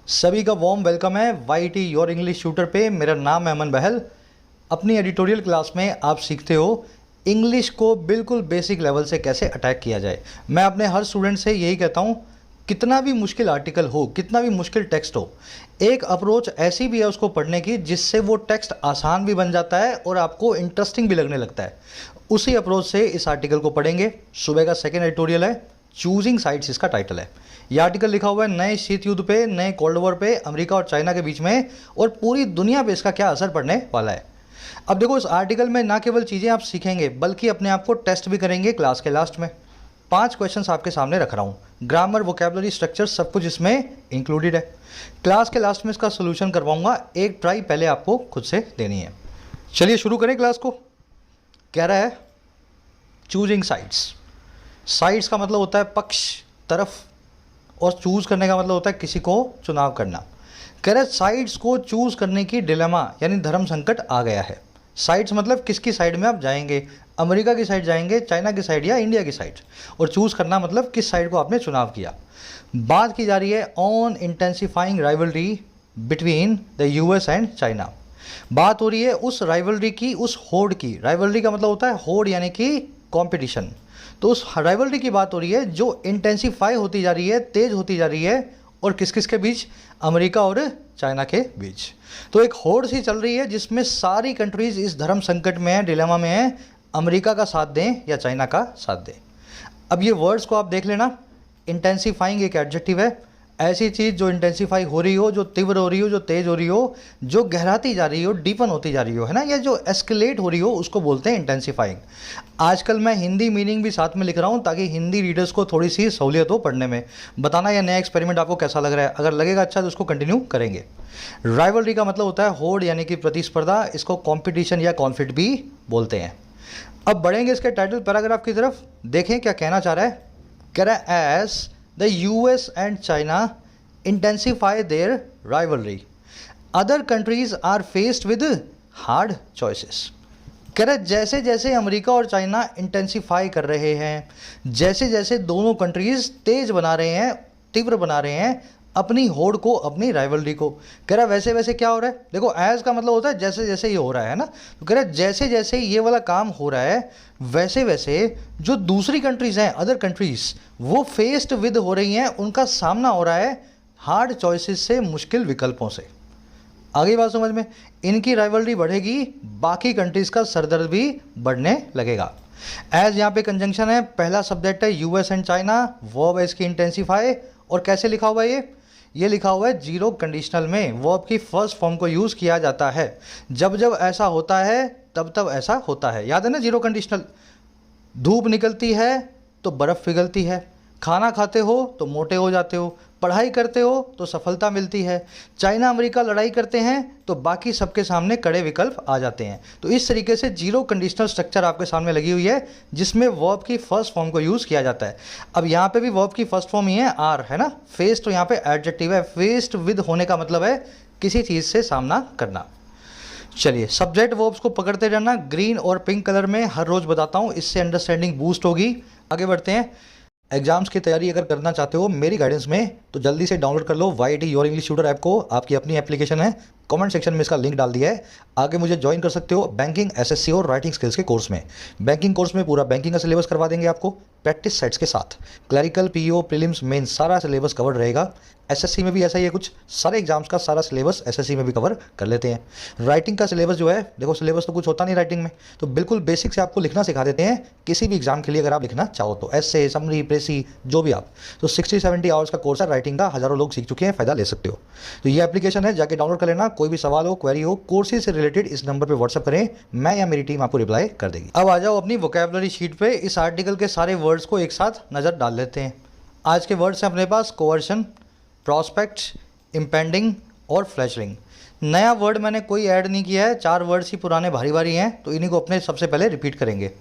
सभी का warm welcome है वाईटी योर इंग्लिश ट्यूटर पे। मेरा नाम है अमन बहल। अपनी एडिटोरियल क्लास में आप सीखते हो इंग्लिश को बिल्कुल बेसिक लेवल से कैसे अटैक किया जाए। मैं अपने हर स्टूडेंट से यही कहता हूँ, कितना भी मुश्किल आर्टिकल हो, कितना भी मुश्किल टेक्स्ट हो, एक अप्रोच ऐसी भी है उसको पढ़ने की जिससे वो टेक्स्ट आसान भी बन जाता है और आपको इंटरेस्टिंग भी लगने लगता है। उसी अप्रोच से इस आर्टिकल को पढ़ेंगे। सुबह का सेकेंड एडिटोरियल है, चूजिंग साइड्स इसका टाइटल है। यह आर्टिकल लिखा हुआ है नए शीत युद्ध पे, नए कोल्ड वॉर पे, अमेरिका और चाइना के बीच में और पूरी दुनिया पे इसका क्या असर पड़ने वाला है। अब देखो, इस आर्टिकल में ना केवल चीज़ें आप सीखेंगे बल्कि अपने आप को टेस्ट भी करेंगे क्लास के लास्ट में। 5 क्वेश्चंस आपके सामने रख रहा हूँ, ग्रामर, वोकैबुलरी, स्ट्रक्चर सब कुछ इसमें इंक्लूडेड है। क्लास के लास्ट में इसका सोल्यूशन करवाऊंगा, एक ट्राई पहले आपको खुद से देनी है। चलिए शुरू करें क्लास को। कह रहा है चूजिंग साइड्स। साइड्स का मतलब होता है पक्ष, तरफ, और चूज़ करने का मतलब होता है किसी को चुनाव करना। कह रहे साइड्स को चूज़ करने की डिलेमा यानी धर्म संकट आ गया है। साइड्स मतलब किसकी साइड में आप जाएंगे, अमेरिका की साइड जाएंगे, चाइना की साइड या इंडिया की साइड, और चूज़ करना मतलब किस साइड को आपने चुनाव किया। बात की जा रही है on intensifying rivalry between the US and China. बात हो रही है उस राइवलरी की, उस होड़ की। राइवलरी का मतलब होता है होड़ यानी कि कॉम्पिटिशन। तो उस राइवलरी की बात हो रही है जो इंटेंसिफाई होती जा रही है, तेज होती जा रही है, और किस किस के बीच, अमेरिका और चाइना के बीच। तो एक होड़ सी चल रही है जिसमें सारी कंट्रीज इस धर्म संकट में है, डिलेमा में है, अमेरिका का साथ दें या चाइना का साथ दें। अब ये वर्ड्स को आप देख लेना। इंटेंसिफाइंग एक एडजेक्टिव है, ऐसी चीज़ जो इंटेंसिफाई हो रही हो, जो तीव्र हो रही हो, जो तेज हो रही हो, जो गहराती जा रही हो, डीपन होती जा रही हो, है ना, या जो एस्केलेट हो रही हो, उसको बोलते हैं इंटेंसिफाइंग। आजकल मैं हिंदी मीनिंग भी साथ में लिख रहा हूँ ताकि हिंदी रीडर्स को थोड़ी सी सहूलियत हो पढ़ने में। बताना यह नया एक्सपेरिमेंट आपको कैसा लग रहा है, अगर लगेगा अच्छा तो उसको कंटिन्यू करेंगे। राइवलरी का मतलब होता है होड़ यानी कि प्रतिस्पर्धा, इसको कॉम्पिटिशन या कॉन्फ्लिक्ट भी बोलते हैं। अब बढ़ेंगे इसके टाइटल पैराग्राफ की तरफ, देखें क्या कहना चाह रहा है। कह रहा है as the US and China intensify their rivalry, other countries are faced with hard choices। कह रहे जैसे जैसे अमेरिका और चाइना इंटेंसिफाई कर रहे हैं, जैसे जैसे दोनों कंट्रीज तेज बना रहे हैं, तीव्र बना रहे हैं अपनी होड़ को, अपनी राइवलरी को। कह रहा वैसे वैसे क्या हो रहा है। देखो एज का मतलब होता है जैसे जैसे ये हो रहा है ना, तो कह रहा जैसे जैसे ये वाला काम हो रहा है वैसे वैसे जो दूसरी कंट्रीज़ हैं, अदर कंट्रीज़, वो फेस्ड विद हो रही हैं, उनका सामना हो रहा है हार्ड चॉइसेस से, मुश्किल विकल्पों से। आगे बात समझ में, इनकी राइवलरी बढ़ेगी, बाकी कंट्रीज़ का सरदर्द भी बढ़ने लगेगा। एज यहाँ पे कंजंक्शन है, पहला सब्जेक्ट है यूएस एंड चाइना, वर्ब है इसकी इंटेंसिफाई, और कैसे लिखा हुआ है ये लिखा हुआ है जीरो कंडीशनल में। वर्ब की फर्स्ट फॉर्म को यूज़ किया जाता है जब जब ऐसा होता है तब तब ऐसा होता है। याद है ना जीरो कंडीशनल। धूप निकलती है तो बर्फ़ पिघलती है, खाना खाते हो तो मोटे हो जाते हो, पढ़ाई करते हो तो सफलता मिलती है, चाइना अमेरिका लड़ाई करते हैं तो बाकी सबके सामने कड़े विकल्प आ जाते हैं। तो इस तरीके से जीरो कंडीशनल स्ट्रक्चर आपके सामने लगी हुई है जिसमें वर्ब की फर्स्ट फॉर्म को यूज़ किया जाता है। अब यहाँ पे भी वर्ब की फर्स्ट फॉर्म ही है आर, है ना। फेस्ड तो यहाँ पे एडजेक्टिव है, फेस्ड विद होने का मतलब है किसी चीज़ से सामना करना। चलिए सब्जेक्ट वर्ब्स को पकड़ते रहना, ग्रीन और पिंक कलर में हर रोज़ बताता हूँ, इससे अंडरस्टैंडिंग बूस्ट होगी। आगे बढ़ते हैं। एग्जाम्स की तैयारी अगर करना चाहते हो मेरी गाइडेंस में तो जल्दी से डाउनलोड कर लो YT your English tutor app को। आपकी अपनी एप्लीकेशन है, कमेंट सेक्शन में इसका लिंक डाल दिया है। आगे मुझे ज्वाइन कर सकते हो बैंकिंग, एसएससी और राइटिंग स्किल्स के कोर्स में। बैंकिंग कोर्स में पूरा बैंकिंग का सिलेबस करवा देंगे आपको प्रैक्टिस सेट्स के साथ। क्लैरिकल, पीओ, प्रीलिम्स, मेन सारा सिलेबस कवर रहेगा। एसएससी में भी ऐसा ही है, कुछ सारे एग्जाम्स का सारा सिलेबस एसएससी में भी कवर कर लेते हैं। राइटिंग का सिलेबस जो है, देखो सिलेबस तो कुछ होता नहीं राइटिंग में, तो बिल्कुल बेसिक से आपको लिखना सिखा देते हैं किसी भी एग्जाम के लिए अगर आप लिखना चाहो तो, एस्से, समरी, प्रेसी, जो भी आप। तो 60-70 आवर्स का कोर्स है राइटिंग का, हज़ारों लोग सीख चुके हैं, फ़ायदा ले सकते हो। तो ये एप्लीकेशन है, जाके डाउनलोड कर लेना। कोई भी सवाल हो, क्वेरी हो, कोर्सेज से रिलेटेड इस नंबर पर व्हाट्सअप करें, मैं या मेरी टीम आपको रिप्लाई कर देगी। अब आ जाओ अपनी वोकैबुलरी शीट पे, इस आर्टिकल के सारे वर्ड्स को एक साथ नज़र डाल लेते हैं। आज के वर्ड्स हैं अपने पास कोवर्शन, प्रॉस्पेक्ट, इम्पेंडिंग और फ्लैशरिंग। नया वर्ड मैंने कोई ऐड नहीं किया है, 4 वर्ड्स ही पुराने भारी भारी हैं, तो इन्हीं को अपने सबसे पहले रिपीट करेंगे।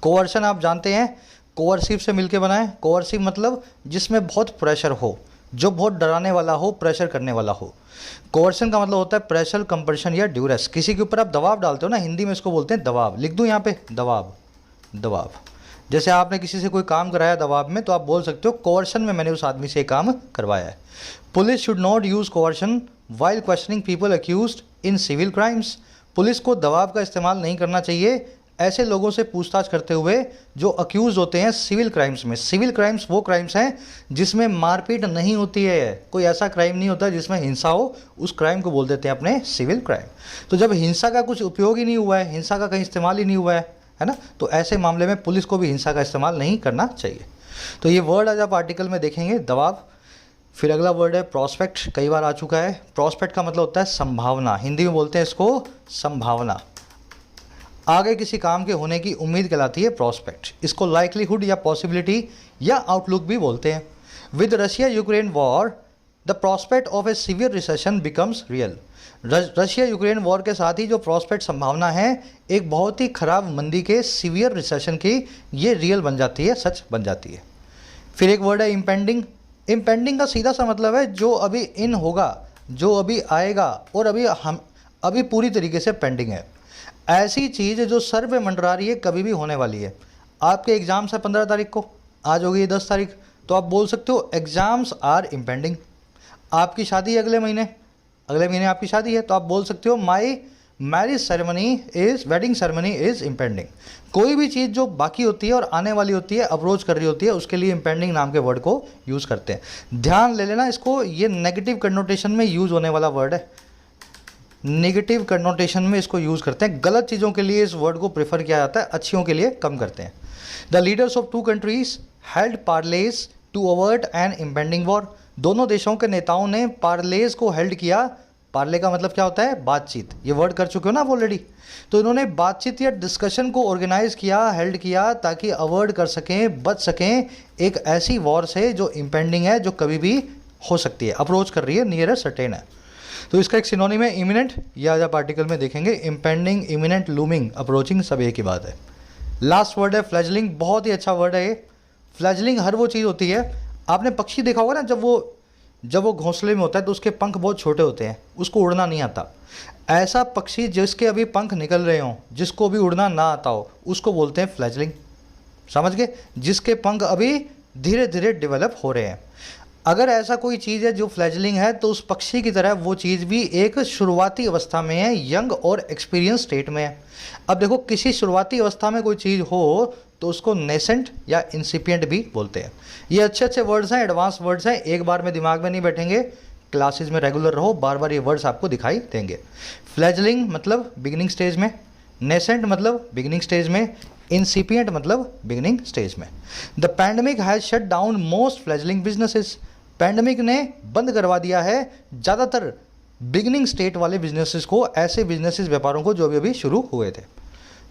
कोवर्शन आप जानते हैं, कोवर्सिव से मिलके बना है। कोवर्सिव मतलब जिसमें बहुत प्रेशर हो, जो बहुत डराने वाला हो, प्रेशर करने वाला हो। कोवर्शन का मतलब होता है प्रेशर, कंपल्शन या ड्यूरेस। किसी के ऊपर आप दबाव डालते हो ना, हिंदी में इसको बोलते हैं दबाव। लिख दूँ यहाँ पे, दबाव, दबाव। जैसे आपने किसी से कोई काम कराया दबाव में, तो आप बोल सकते हो कोवर्शन में मैंने उस आदमी से काम करवाया है। Police should not use coercion while questioning people accused in civil crimes. Police को दबाव का इस्तेमाल नहीं करना चाहिए ऐसे लोगों से पूछताछ करते हुए जो अक्यूज होते हैं सिविल क्राइम्स में। सिविल क्राइम्स वो क्राइम्स हैं जिसमें मारपीट नहीं होती है, कोई ऐसा क्राइम नहीं होता जिसमें हिंसा हो, उस क्राइम को बोल देते हैं अपने सिविल क्राइम। तो जब हिंसा का कुछ उपयोग ही नहीं हुआ है, हिंसा का कहीं इस्तेमाल ही नहीं हुआ है ना, तो ऐसे मामले में पुलिस को भी हिंसा का इस्तेमाल नहीं करना चाहिए। तो ये वर्ड आज आप आर्टिकल में देखेंगे, दबाव। फिर अगला वर्ड है प्रॉस्पेक्ट, कई बार आ चुका है। प्रॉस्पेक्ट का मतलब होता है संभावना, हिंदी में बोलते हैं इसको संभावना, आगे किसी काम के होने की उम्मीद कहलाती है प्रॉस्पेक्ट। इसको लाइकलीहुड या पॉसिबिलिटी या आउटलुक भी बोलते हैं। With Russia Ukraine war the prospect of A severe recession becomes real. Russia Ukraine war के साथ ही जो प्रॉस्पेक्ट संभावना है एक बहुत ही खराब मंदी के, सीवियर रिसेशन की, ये रियल बन जाती है, सच बन जाती है। फिर एक वर्ड है इम्पेंडिंग। इम्पेंडिंग का सीधा सा मतलब है जो अभी इन होगा, जो अभी आएगा और अभी पूरी तरीके से पेंडिंग है। ऐसी चीज़ जो सर पे मंडरा रही है, कभी भी होने वाली है। आपके एग्ज़ाम्स है 15 तारीख को, आज हो गई 10 तारीख, तो आप बोल सकते हो एग्ज़ाम्स आर इम्पेंडिंग। आपकी शादी है अगले महीने आपकी शादी है, तो आप बोल सकते हो my marriage ceremony is, wedding ceremony is impending. कोई भी चीज़ जो बाकी होती है और आने वाली होती है, अप्रोच कर रही होती है, उसके लिए इम्पेंडिंग नाम के वर्ड को यूज़ करते हैं। ध्यान ले लेना इसको, ये नेगेटिव कन्नोटेशन में यूज़ होने वाला वर्ड है, नेगेटिव कन्नोटेशन में इसको यूज़ करते हैं। गलत चीज़ों के लिए इस वर्ड को प्रेफर किया जाता है, अच्छियों के लिए कम करते हैं। The leaders of two countries held parleys to avert an impending war. दोनों देशों के नेताओं ने पार्लेज को हेल्ड किया। पार्ले का मतलब क्या होता है? बातचीत। ये वर्ड कर चुके हो ना आप ऑलरेडी। तो इन्होंने बातचीत या डिस्कशन को ऑर्गेनाइज किया, हेल्ड किया, ताकि अवॉइड कर सकें, बच सकें एक ऐसी वॉर से जो इम्पेंडिंग है, जो कभी भी हो सकती है, अप्रोच कर रही है, नियर सर्टेन है। तो इसका एक सिनोनिम है इमिनेंट, या आज आप आर्टिकल में देखेंगे इम्पेंडिंग, इमिनेंट, लूमिंग, अप्रोचिंग, सब एक ही बात है। लास्ट वर्ड है फ्लैजलिंग, बहुत ही अच्छा वर्ड है ये। फ्लैजलिंग हर वो चीज़ होती है, आपने पक्षी देखा होगा ना, जब वो घोंसले में होता है तो उसके पंख बहुत छोटे होते हैं, उसको उड़ना नहीं आता। ऐसा पक्षी जिसके अभी पंख निकल रहे हों, जिसको अभी उड़ना ना आता हो, उसको बोलते हैं फ्लैजलिंग। समझ गए? जिसके पंख अभी धीरे धीरे डेवलप हो रहे हैं। अगर ऐसा कोई चीज़ है जो फ्लैजलिंग है, तो उस पक्षी की तरह वो चीज़ भी एक शुरुआती अवस्था में है, यंग और एक्सपीरियंस स्टेट में है। अब देखो, किसी शुरुआती अवस्था में कोई चीज़ हो तो उसको नेसेंट या इंसिपिएंट भी बोलते हैं। ये अच्छे अच्छे वर्ड्स हैं, एडवांस वर्ड्स हैं, एक बार में दिमाग में नहीं बैठेंगे, क्लासेस में रेगुलर रहो, बार बार ये वर्ड्स आपको दिखाई देंगे। फ्लैजलिंग मतलब बिगिनिंग स्टेज में, नेसेंट मतलब बिगिनिंग स्टेज में, इंसिपिएंट मतलब बिगिनिंग स्टेज में। The pandemic has shut down most fledgling businesses. Pandemic ने बंद करवा दिया है ज़्यादातर बिगिनिंग स्टेट वाले बिजनेसेस को, ऐसे बिजनेसेस, व्यापारों को जो अभी शुरू हुए थे।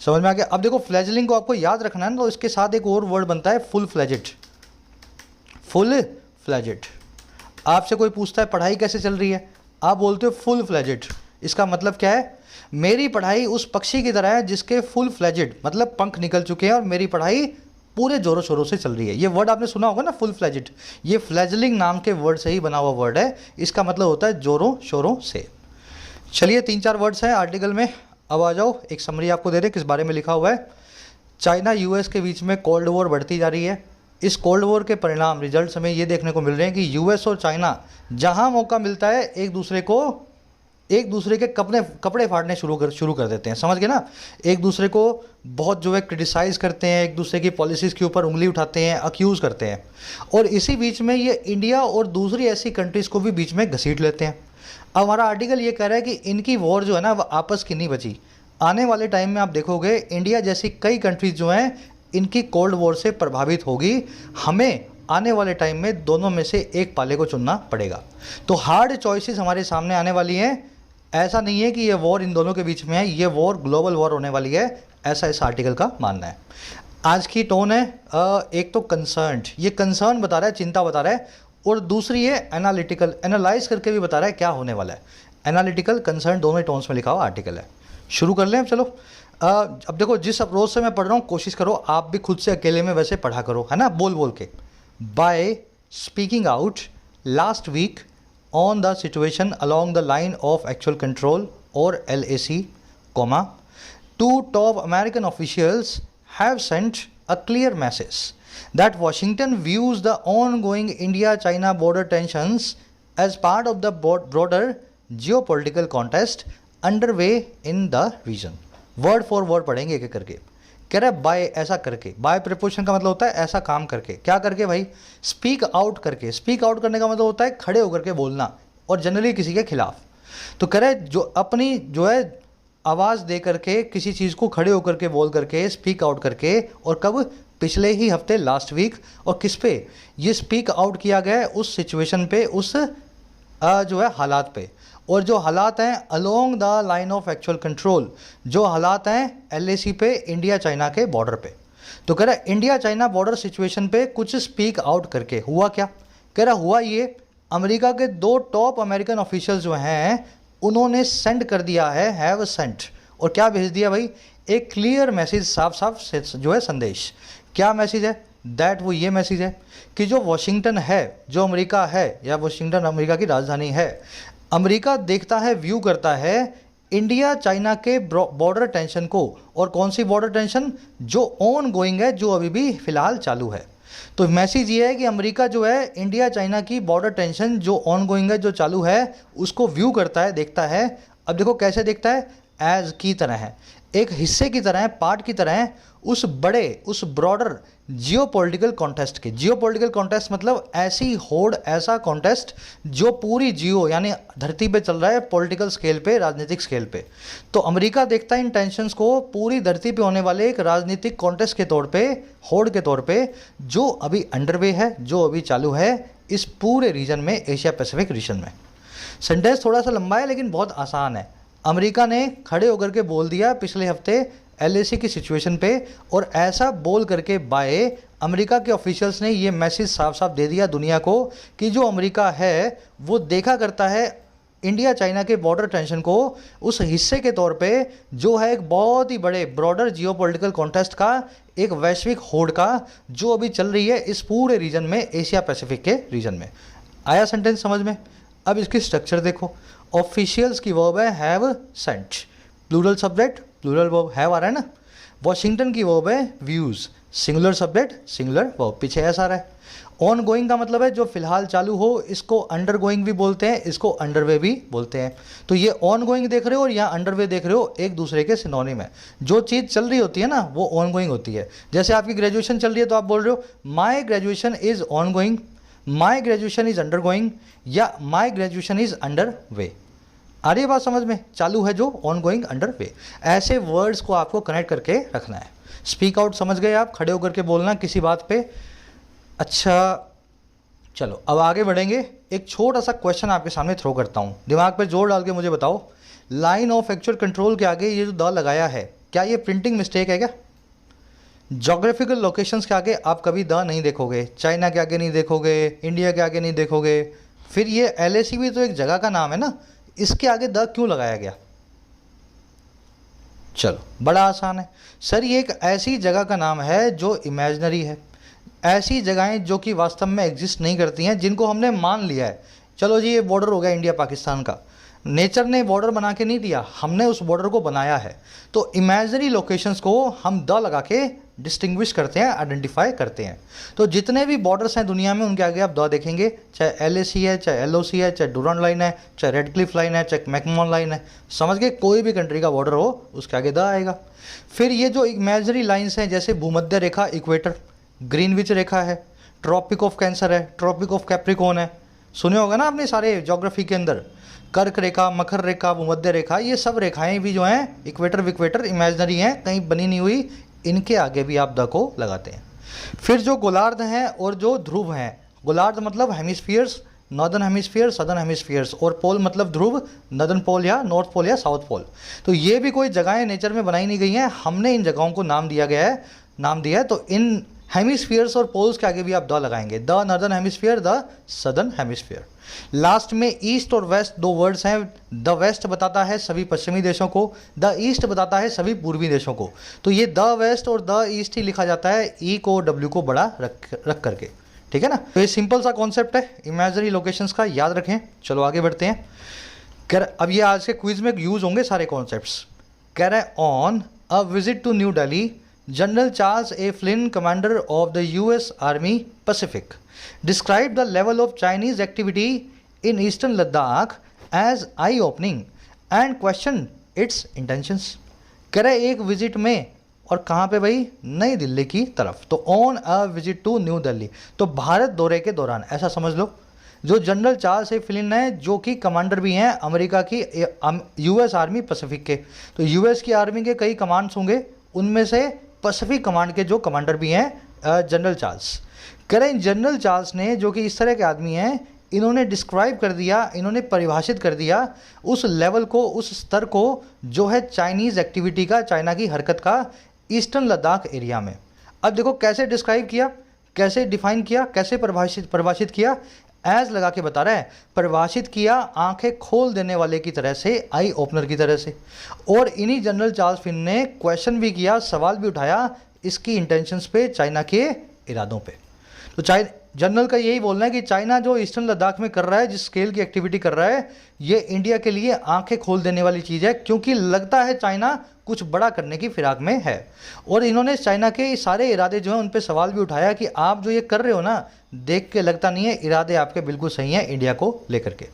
समझ में आ गया? अब देखो, फ्लैजलिंग को आपको याद रखना है ना, तो इसके साथ एक और वर्ड बनता है फुल फ्लैजेड। Full fledged. आपसे कोई पूछता है पढ़ाई कैसे चल रही है, आप बोलते हो फुल फ्लैजेड। इसका मतलब क्या है? मेरी पढ़ाई उस पक्षी की तरह है जिसके फुल फ्लैजेड मतलब पंख निकल चुके हैं और मेरी पढ़ाई पूरे जोरों शोरों से चल रही है। ये वर्ड आपने सुना होगा ना, फुल फ्लैजेड। ये फ्लैजलिंग नाम के वर्ड से ही बना हुआ वर्ड है, इसका मतलब होता है जोरों शोरों से। चलिए, 3-4 वर्ड्स हैं आर्टिकल में, अब आ जाओ, एक समरी आपको दे रहे किस बारे में लिखा हुआ है। चाइना यूएस के बीच में कोल्ड वॉर बढ़ती जा रही है। इस कोल्ड वॉर के परिणाम, रिजल्ट्स हमें ये देखने को मिल रहे हैं कि यूएस और चाइना जहां मौका मिलता है एक दूसरे के कपड़े फाड़ने शुरू कर देते हैं। समझ गए ना? एक दूसरे को बहुत जो है क्रिटिसाइज़ करते हैं, एक दूसरे की पॉलिसीज़ के ऊपर उंगली उठाते हैं, अक्यूज़ करते हैं, और इसी बीच में ये इंडिया और दूसरी ऐसी कंट्रीज़ को भी बीच में घसीट लेते हैं। अब हमारा आर्टिकल ये कह रहा है कि इनकी वॉर जो है ना, वो आपस की नहीं बची। आने वाले टाइम में आप देखोगे इंडिया जैसी कई कंट्रीज़ जो हैं, इनकी कोल्ड वॉर से प्रभावित होगी। हमें आने वाले टाइम में दोनों में से एक पाले को चुनना पड़ेगा। तो हार्ड चॉइसेस हमारे सामने आने वाली हैं। ऐसा नहीं है कि ये वॉर इन दोनों के बीच में है, ये वॉर ग्लोबल वॉर होने वाली है, ऐसा इस आर्टिकल का मानना है। आज की टोन है एक तो कंसर्न्ड, ये कंसर्न बता रहा है, चिंता बता रहा है, और दूसरी है एनालिटिकल, एनालाइज करके भी बता रहा है क्या होने वाला है। एनालिटिकल, कंसर्न, दोनों ही टोन्स में लिखा हुआ आर्टिकल है। शुरू कर लें अब, चलो। अब देखो, जिस अप्रोच से मैं पढ़ रहा हूँ, कोशिश करो आप भी खुद से अकेले में वैसे पढ़ा करो, है ना, बोल बोल के। By speaking out last week on the situation along the line of actual control or LAC, two top American officials have sent a clear message that Washington views the ongoing India-China border tensions as part of the broader geopolitical contest underway in the region. Word for word पढ़ेंगे एक एक करके। कह रहा है bye ऐसा करके, bye preposition का मतलब होता है ऐसा काम करके। क्या करके भाई? स्पीक आउट करके। स्पीक आउट करने का मतलब होता है खड़े होकर के बोलना, और जनरली किसी के खिलाफ। तो कह रहा है जो अपनी जो है आवाज़ दे करके किसी चीज़ को खड़े होकर के बोल करके, स्पीक आउट करके, और कब? पिछले ही हफ्ते, लास्ट वीक। और किस पे ये स्पीक आउट किया गया है? उस सिचुएशन पे, उस जो है हालात पे। और जो हालात हैं along the line of actual control, जो हालात हैं LAC पे, इंडिया चाइना के बॉर्डर पे। तो कह रहा है इंडिया चाइना बॉर्डर सिचुएशन पे कुछ स्पीक आउट करके हुआ क्या? कह रहा हुआ ये, अमेरिका के 2 टॉप अमेरिकन ऑफिशियल्स जो हैं उन्होंने सेंड कर दिया है, हैव सेंट। और क्या भेज दिया भाई? एक क्लियर मैसेज, साफ साफ जो है संदेश। क्या मैसेज है? दैट वो ये मैसेज है कि जो वॉशिंगटन है, जो अमेरिका है, या वॉशिंगटन अमेरिका की राजधानी है, अमेरिका देखता है, व्यू करता है इंडिया चाइना के बॉर्डर टेंशन को। और कौन सी बॉर्डर टेंशन? जो ऑन गोइंग है, जो अभी भी फिलहाल चालू है। तो मैसेज ये है कि अमेरिका जो है इंडिया चाइना की बॉर्डर टेंशन जो ऑन गोइंग है, जो चालू है, उसको व्यू करता है, देखता है। अब देखो कैसे देखता है? एज की तरह है, एक हिस्से की तरह है, पार्ट की तरह है उस बड़े, उस ब्रॉडर जियोपॉलिटिकल कॉन्टेस्ट के। जियोपॉलिटिकल कॉन्टेस्ट मतलब ऐसी होड़, ऐसा कॉन्टेस्ट जो पूरी जियो यानी धरती पे चल रहा है, पॉलिटिकल स्केल पे, राजनीतिक स्केल पे। तो अमेरिका देखता है इन टेंशंस को पूरी धरती पे होने वाले एक राजनीतिक कॉन्टेस्ट के तौर पे, होड़ के तौर पे, जो अभी अंडरवे है, जो अभी चालू है इस पूरे रीजन में, एशिया पैसिफिक रीजन में। सेंटेंस थोड़ा सा लंबा है लेकिन बहुत आसान है। अमेरिका ने खड़े होकर के बोल दिया पिछले हफ्ते LAC की सिचुएशन पे, और ऐसा बोल करके बाय अमेरिका के ऑफिशियल्स ने ये मैसेज साफ साफ दे दिया दुनिया को कि जो अमेरिका है वो देखा करता है इंडिया चाइना के बॉर्डर टेंशन को उस हिस्से के तौर पे जो है एक बहुत ही बड़े ब्रॉडर जियोपॉलिटिकल कॉन्टेस्ट का, एक वैश्विक होड़ का, जो अभी चल रही है इस पूरे रीजन में, एशिया पैसिफिक के रीजन में। आया सेंटेंस समझ में? अब इसकी स्ट्रक्चर देखो। ऑफिशियल्स की वर्ब है have sent, plural subject, plural verb have आ रहा है ना। वॉशिंगटन की वर्ब है views, singular subject, singular verb, पीछे ऐसा आ रहा है। ऑन गोइंग का मतलब है जो फिलहाल चालू हो, इसको अंडर गोइंग भी बोलते हैं, इसको अंडरवे भी बोलते हैं। तो ये ऑन गोइंग देख रहे हो और यहाँ अंडरवे देख रहे हो, एक दूसरे के सिनोनिम है। जो चीज़ चल रही होती है ना वो ऑन गोइंग होती है। जैसे आपकी ग्रेजुएशन चल रही है तो आप बोल रहे हो my graduation is ongoing, my graduation is undergoing, या my graduation is under way. आ रही है बात समझ में? चालू है जो, ऑन गोइंग, अंडर वे। ऐसे वर्ड्स को आपको कनेक्ट करके रखना है। स्पीक आउट समझ गए आप, खड़े होकर के बोलना किसी बात पे। अच्छा चलो अब आगे बढ़ेंगे। एक छोटा सा क्वेश्चन आपके सामने थ्रो करता हूँ, दिमाग पे जोर डाल के मुझे बताओ, लाइन ऑफ एक्चुअल कंट्रोल के आगे ये जो द लगाया है, क्या ये प्रिंटिंग मिस्टेक है क्या? जोग्राफिकल लोकेशंस के आगे आप कभी द नहीं देखोगे, चाइना के आगे नहीं देखोगे, इंडिया के आगे नहीं देखोगे। फिर ये LAC भी तो एक जगह का नाम है ना, इसके आगे द क्यों लगाया गया? चलो बड़ा आसान है सर, ये एक ऐसी जगह का नाम है जो इमेजिनरी है। ऐसी जगहें जो कि वास्तव में एग्जिस्ट नहीं करती हैं, जिनको हमने मान लिया है, चलो जी ये बॉर्डर हो गया इंडिया पाकिस्तान का, नेचर ने बॉर्डर बना के नहीं दिया, हमने उस बॉर्डर को बनाया है। तो इमेजिनरी लोकेशंस को हम द लगा के डिस्टिंग्विश करते हैं, आइडेंटिफाई करते हैं। तो जितने भी बॉर्डर्स हैं दुनिया में उनके आगे आप द देखेंगे, चाहे LAC है, चाहे LOC है, चाहे डूरांड लाइन है, चाहे रेड क्लिफ लाइन है, चाहे मैकमोहन लाइन है, समझ गए? कोई भी कंट्री का बॉर्डर हो उसके आगे द आएगा। फिर ये जो इमेजिनरी लाइन्स हैं जैसे भूमध्य रेखा, इक्वेटर, ग्रीनविच रेखा है, ट्रॉपिक ऑफ कैंसर है, ट्रॉपिक ऑफ कैप्रिकॉर्न है, सुने होगा ना आपने सारे ज्योग्राफी के अंदर, कर्क रेखा, मकर रेखा, भूमध्य रेखा, ये सब रेखाएं भी जो हैं इक्वेटर विक्वेटर इमेजिनरी हैं, कहीं बनी नहीं हुई, इनके आगे भी आप द को लगाते हैं। फिर जो गोलार्ध हैं और जो ध्रुव हैं, गोलार्ध मतलब hemispheres, northern hemisphere, southern hemispheres, और पोल मतलब ध्रुव, नॉर्दर्न पोल या नॉर्थ पोल या साउथ पोल। तो ये भी कोई जगहें नेचर में बनाई नहीं गई हैं, हमने इन जगहों को नाम दिया है। तो इन हेमिस्फीयर्स और पोल्स के आगे भी आप द लगाएंगे, the northern hemisphere, the southern hemisphere. Last में ईस्ट और वेस्ट दो वर्ड्स हैं। द वेस्ट बताता है सभी पश्चिमी देशों को, द ईस्ट बताता है सभी पूर्वी देशों को। तो ये द वेस्ट और द ईस्ट ही लिखा जाता है, ई को W को बड़ा रख करके, ठीक है ना। तो ये सिंपल सा कॉन्सेप्ट है इमेजिनरी लोकेशंस का, याद रखें। चलो आगे बढ़ते हैं। अब ये आज के क्विज में यूज होंगे सारे कॉन्सेप्ट्स। कह रहा है on a visit to New Delhi general Charles A Flynn, commander of the US Army Pacific, describe the level of Chinese activity in eastern Ladakh as eye opening and question its intentions. कह रहे एक visit में, और कहाँ पे भाई, नई दिल्ली की तरफ, तो on a visit to New Delhi, तो भारत दौरे के दौरान, ऐसा समझ लो। जो जनरल चार्ल्स ए फ्लिन है, जो कि कमांडर भी हैं अमेरिका की यूएस आर्मी पैसिफिक के, तो यूएस की आर्मी के कई कमांड्स होंगे, उनमें से पैसिफिक कमांड के जो कमांडर भी हैं जनरल चार्ल्स। कह रहे हैं जनरल चार्ल्स ने, जो कि इस तरह के आदमी हैं, इन्होंने डिस्क्राइब कर दिया, इन्होंने परिभाषित कर दिया उस लेवल को, उस स्तर को जो है चाइनीज़ एक्टिविटी का, चाइना की हरकत का ईस्टर्न लद्दाख एरिया में। अब देखो कैसे डिस्क्राइब किया, कैसे डिफाइन किया, कैसे परिभाषित किया, एज लगा के बता रहा है, परिभाषित किया आंखें खोल देने वाले की तरह से, आई ओपनर की तरह से। और इन्हीं जनरल चार्ल्स फिन ने क्वेश्चन भी किया, सवाल भी उठाया इसकी इंटेंशंस पे, चाइना के इरादों पे। तो जनरल का यही बोलना है कि चाइना जो ईस्टर्न लद्दाख में कर रहा है, जिस स्केल की एक्टिविटी कर रहा है, ये इंडिया के लिए आंखें खोल देने वाली चीज़ है, क्योंकि लगता है चाइना कुछ बड़ा करने की फिराक में है। और इन्होंने चाइना के सारे इरादे जो हैं उन पे सवाल भी उठाया कि आप जो ये कर रहे हो ना, देख के लगता नहीं है इरादे आपके बिल्कुल सही हैं इंडिया को लेकर के।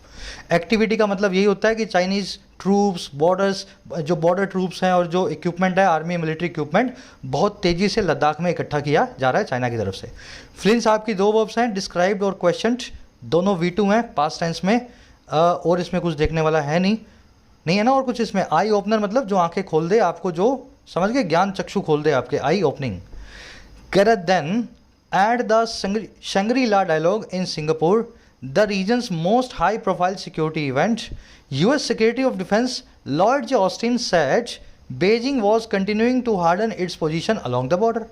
एक्टिविटी का मतलब यही होता है कि चाइनीज़ ट्रूप्स, बॉर्डर्स, जो बॉर्डर ट्रूप्स हैं और जो इक्विपमेंट है, आर्मी मिलिट्री इक्विपमेंट, बहुत तेज़ी से लद्दाख में इकट्ठा किया जा रहा है चाइना की तरफ से। फ्लिन साहब की 2 वर्ब्स हैं, डिस्क्राइब्ड और क्वेश्चनड, दोनों V2 हैं पास्ट टेंस में, और इसमें कुछ देखने वाला है नहीं है ना, और कुछ इसमें। आई ओपनर मतलब जो आंखें खोल दे, आपको जो समझ गए, ज्ञान चक्षु खोल दे आपके, eye opening. Then at the Shangri-La dialogue in Singapore, the region's most high profile security event, US secretary of defence Lloyd J Austin said Beijing was continuing to harden its position along the border.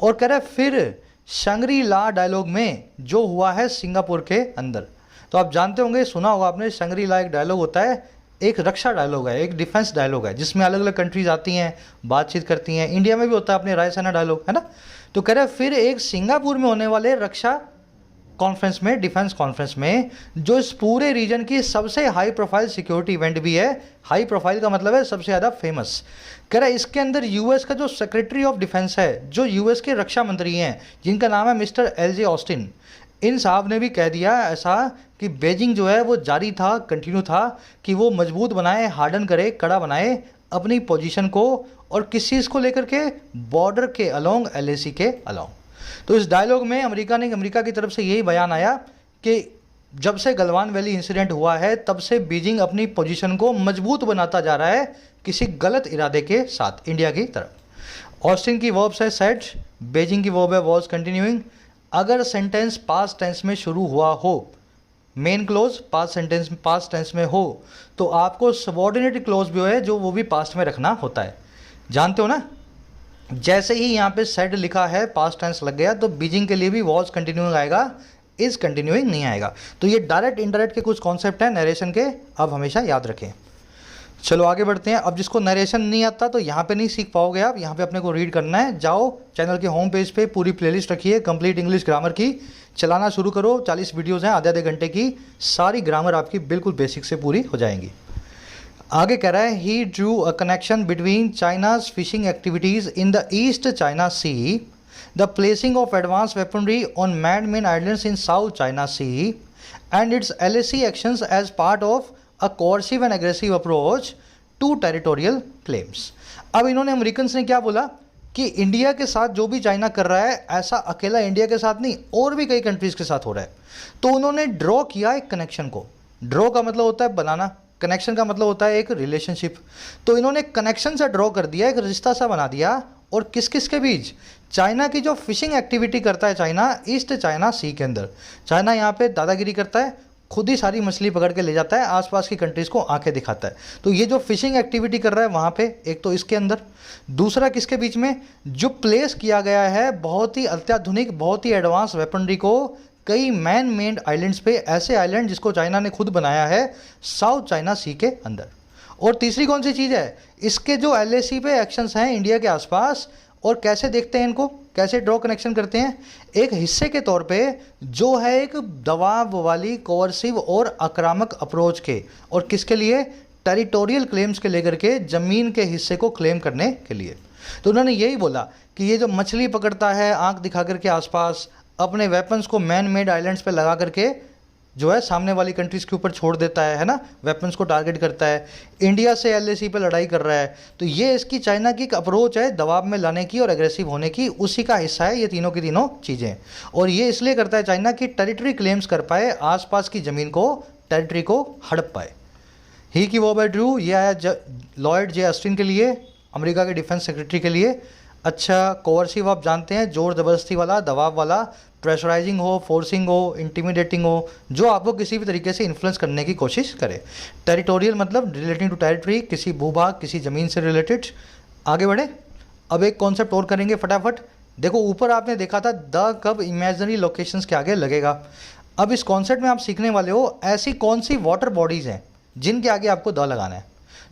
और कह रहे फिर शंग्री-ला dialogue में जो हुआ है Singapore के अंदर, तो आप जानते होंगे, सुना होगा आपने, शंग्री-ला एक डायलॉग होता है, एक रक्षा डायलॉग है, एक डिफेंस डायलॉग है, जिसमें अलग अलग कंट्रीज आती हैं, बातचीत करती हैं। इंडिया में भी होता है अपने रायसेना डायलॉग, है ना। तो कह रहे फिर एक सिंगापुर में होने वाले रक्षा कॉन्फ्रेंस में, डिफेंस कॉन्फ्रेंस में, जो इस पूरे रीजन की सबसे हाई प्रोफाइल सिक्योरिटी इवेंट भी है। हाई प्रोफाइल का मतलब है सबसे ज़्यादा फेमस। कह रहा है इसके अंदर यूएस का जो सेक्रेटरी ऑफ डिफेंस है, जो यूएस के रक्षा मंत्री हैं, जिनका नाम है मिस्टर LJ ऑस्टिन, इन साहब ने भी कह दिया ऐसा कि बेजिंग जो है वो जारी था, कंटिन्यू था कि वो मजबूत बनाए, हार्डन करे, कड़ा बनाए अपनी पोजीशन को, और किस चीज़ को लेकर के, बॉर्डर के अलोंग, LAC के अलोंग। तो इस डायलॉग में अमेरिका की तरफ से यही बयान आया कि जब से गलवान वैली इंसिडेंट हुआ है, तब से बीजिंग अपनी पोजीशन को मजबूत बनाता जा रहा है किसी गलत इरादे के साथ इंडिया की तरफ। ऑस्टिन की वर्ब्स है सेड, बीजिंग की वर्ब है वॉज कंटिन्यूइंग। अगर सेंटेंस पास्ट टेंस में शुरू हुआ हो, मेन क्लोज पास्ट टेंस में हो, तो आपको सबऑर्डिनेट क्लोज भी है जो वो भी पास्ट में रखना होता है, जानते हो ना। जैसे ही यहाँ पे सेड लिखा है, पास्ट टेंस लग गया, तो बीजिंग के लिए भी वॉज कंटिन्यूइंग आएगा, इज कंटिन्यूइंग नहीं आएगा। तो ये डायरेक्ट इनडायरेक्ट के कुछ कॉन्सेप्ट हैं नरेशन के, अब हमेशा याद रखें। चलो आगे बढ़ते हैं। अब जिसको नरेशन नहीं आता तो यहाँ पे नहीं सीख पाओगे आप, यहाँ पे अपने को रीड करना है। जाओ चैनल के होम पेज पे, पूरी प्लेलिस्ट रखी है कंप्लीट इंग्लिश ग्रामर की, चलाना शुरू करो। 40 वीडियोज़ हैं आधे घंटे की, सारी ग्रामर आपकी बिल्कुल बेसिक से पूरी हो जाएंगी। आगे कह रहा है he drew a connection between China's fishing activities in the East China Sea, the placing of advance weaponry on man made islands in South China Sea and its LAC actions as part of a coercive and aggressive approach to territorial claims. अब इन्होंने Americans ने क्या बोला कि India के साथ जो भी चाइना कर रहा है, ऐसा अकेला इंडिया के साथ नहीं, और भी कई कंट्रीज़ के साथ हो रहा है। तो उन्होंने ड्रॉ किया एक कनेक्शन को। ड्रॉ का मतलब होता है बनाना, कनेक्शन का मतलब होता है एक रिलेशनशिप। तो इन्होंने कनेक्शन सा ड्रॉ कर दिया, एक रिश्ता सा बना दिया, और किस किस के बीच, चाइना की जो फिशिंग एक्टिविटी करता है चाइना ईस्ट चाइना सी के अंदर। चाइना यहाँ पे दादागिरी करता है, खुद ही सारी मछली पकड़ के ले जाता है, आसपास की कंट्रीज़ को आंखें दिखाता है। तो ये जो फिशिंग एक्टिविटी कर रहा है वहाँ पे, एक तो इसके अंदर, दूसरा किसके बीच में, जो प्लेस किया गया है बहुत ही अत्याधुनिक, बहुत ही एडवांस वेपनरी को कई मैन मेड आइलैंड्स पे, ऐसे आइलैंड जिसको चाइना ने खुद बनाया है साउथ चाइना सी के अंदर। और तीसरी कौन सी चीज़ है, इसके जो LAC पे एक्शंस हैं इंडिया के आसपास, और कैसे देखते हैं इनको, कैसे ड्रॉ कनेक्शन करते हैं, एक हिस्से के तौर पे जो है एक दबाव वाली कोवर्सिव और आक्रामक अप्रोच के, और किसके लिए, टेरिटोरियल क्लेम्स के लेकर के, ज़मीन के हिस्से को क्लेम करने के लिए। तो उन्होंने यही बोला कि ये जो मछली पकड़ता है आंख दिखा करके आसपास, अपने वेपन्स को मैन मेड आइलैंड्स पे लगा करके जो है सामने वाली कंट्रीज़ के ऊपर छोड़ देता है ना, वेपन्स को टारगेट करता है, इंडिया से एलएसी पे लड़ाई कर रहा है, तो ये इसकी चाइना की एक अप्रोच है दबाव में लाने की और एग्रेसिव होने की, उसी का हिस्सा है ये तीनों की तीनों चीज़ें। और ये इसलिए करता है चाइना की टेरिटरी क्लेम्स कर पाए, आसपास की ज़मीन को, टेरिटरी को हड़प पाए। ही की वो बाय ड्रू, ये आया लॉयड जे ऑस्टिन के लिए, अमेरिका के डिफेंस सेक्रेटरी के लिए। अच्छा, कोवर्सिव आप जानते हैं, जोर ज़बरदस्ती वाला, दबाव वाला, प्रेशराइजिंग हो, फोर्सिंग हो, इंटिमिडेटिंग हो, जो आपको किसी भी तरीके से इन्फ्लुएंस करने की कोशिश करे। टेरिटोरियल मतलब रिलेटिंग टू टेरिटरी, किसी भूभाग, किसी ज़मीन से रिलेटेड। आगे बढ़े, अब एक कॉन्सेप्ट और करेंगे फटाफट। देखो ऊपर आपने देखा था द कब इमेजिनरी लोकेशंस के आगे लगेगा। अब इस कॉन्सेप्ट में आप सीखने वाले हो ऐसी कौन सी वाटर बॉडीज़ हैं जिनके आगे आपको द लगाना है।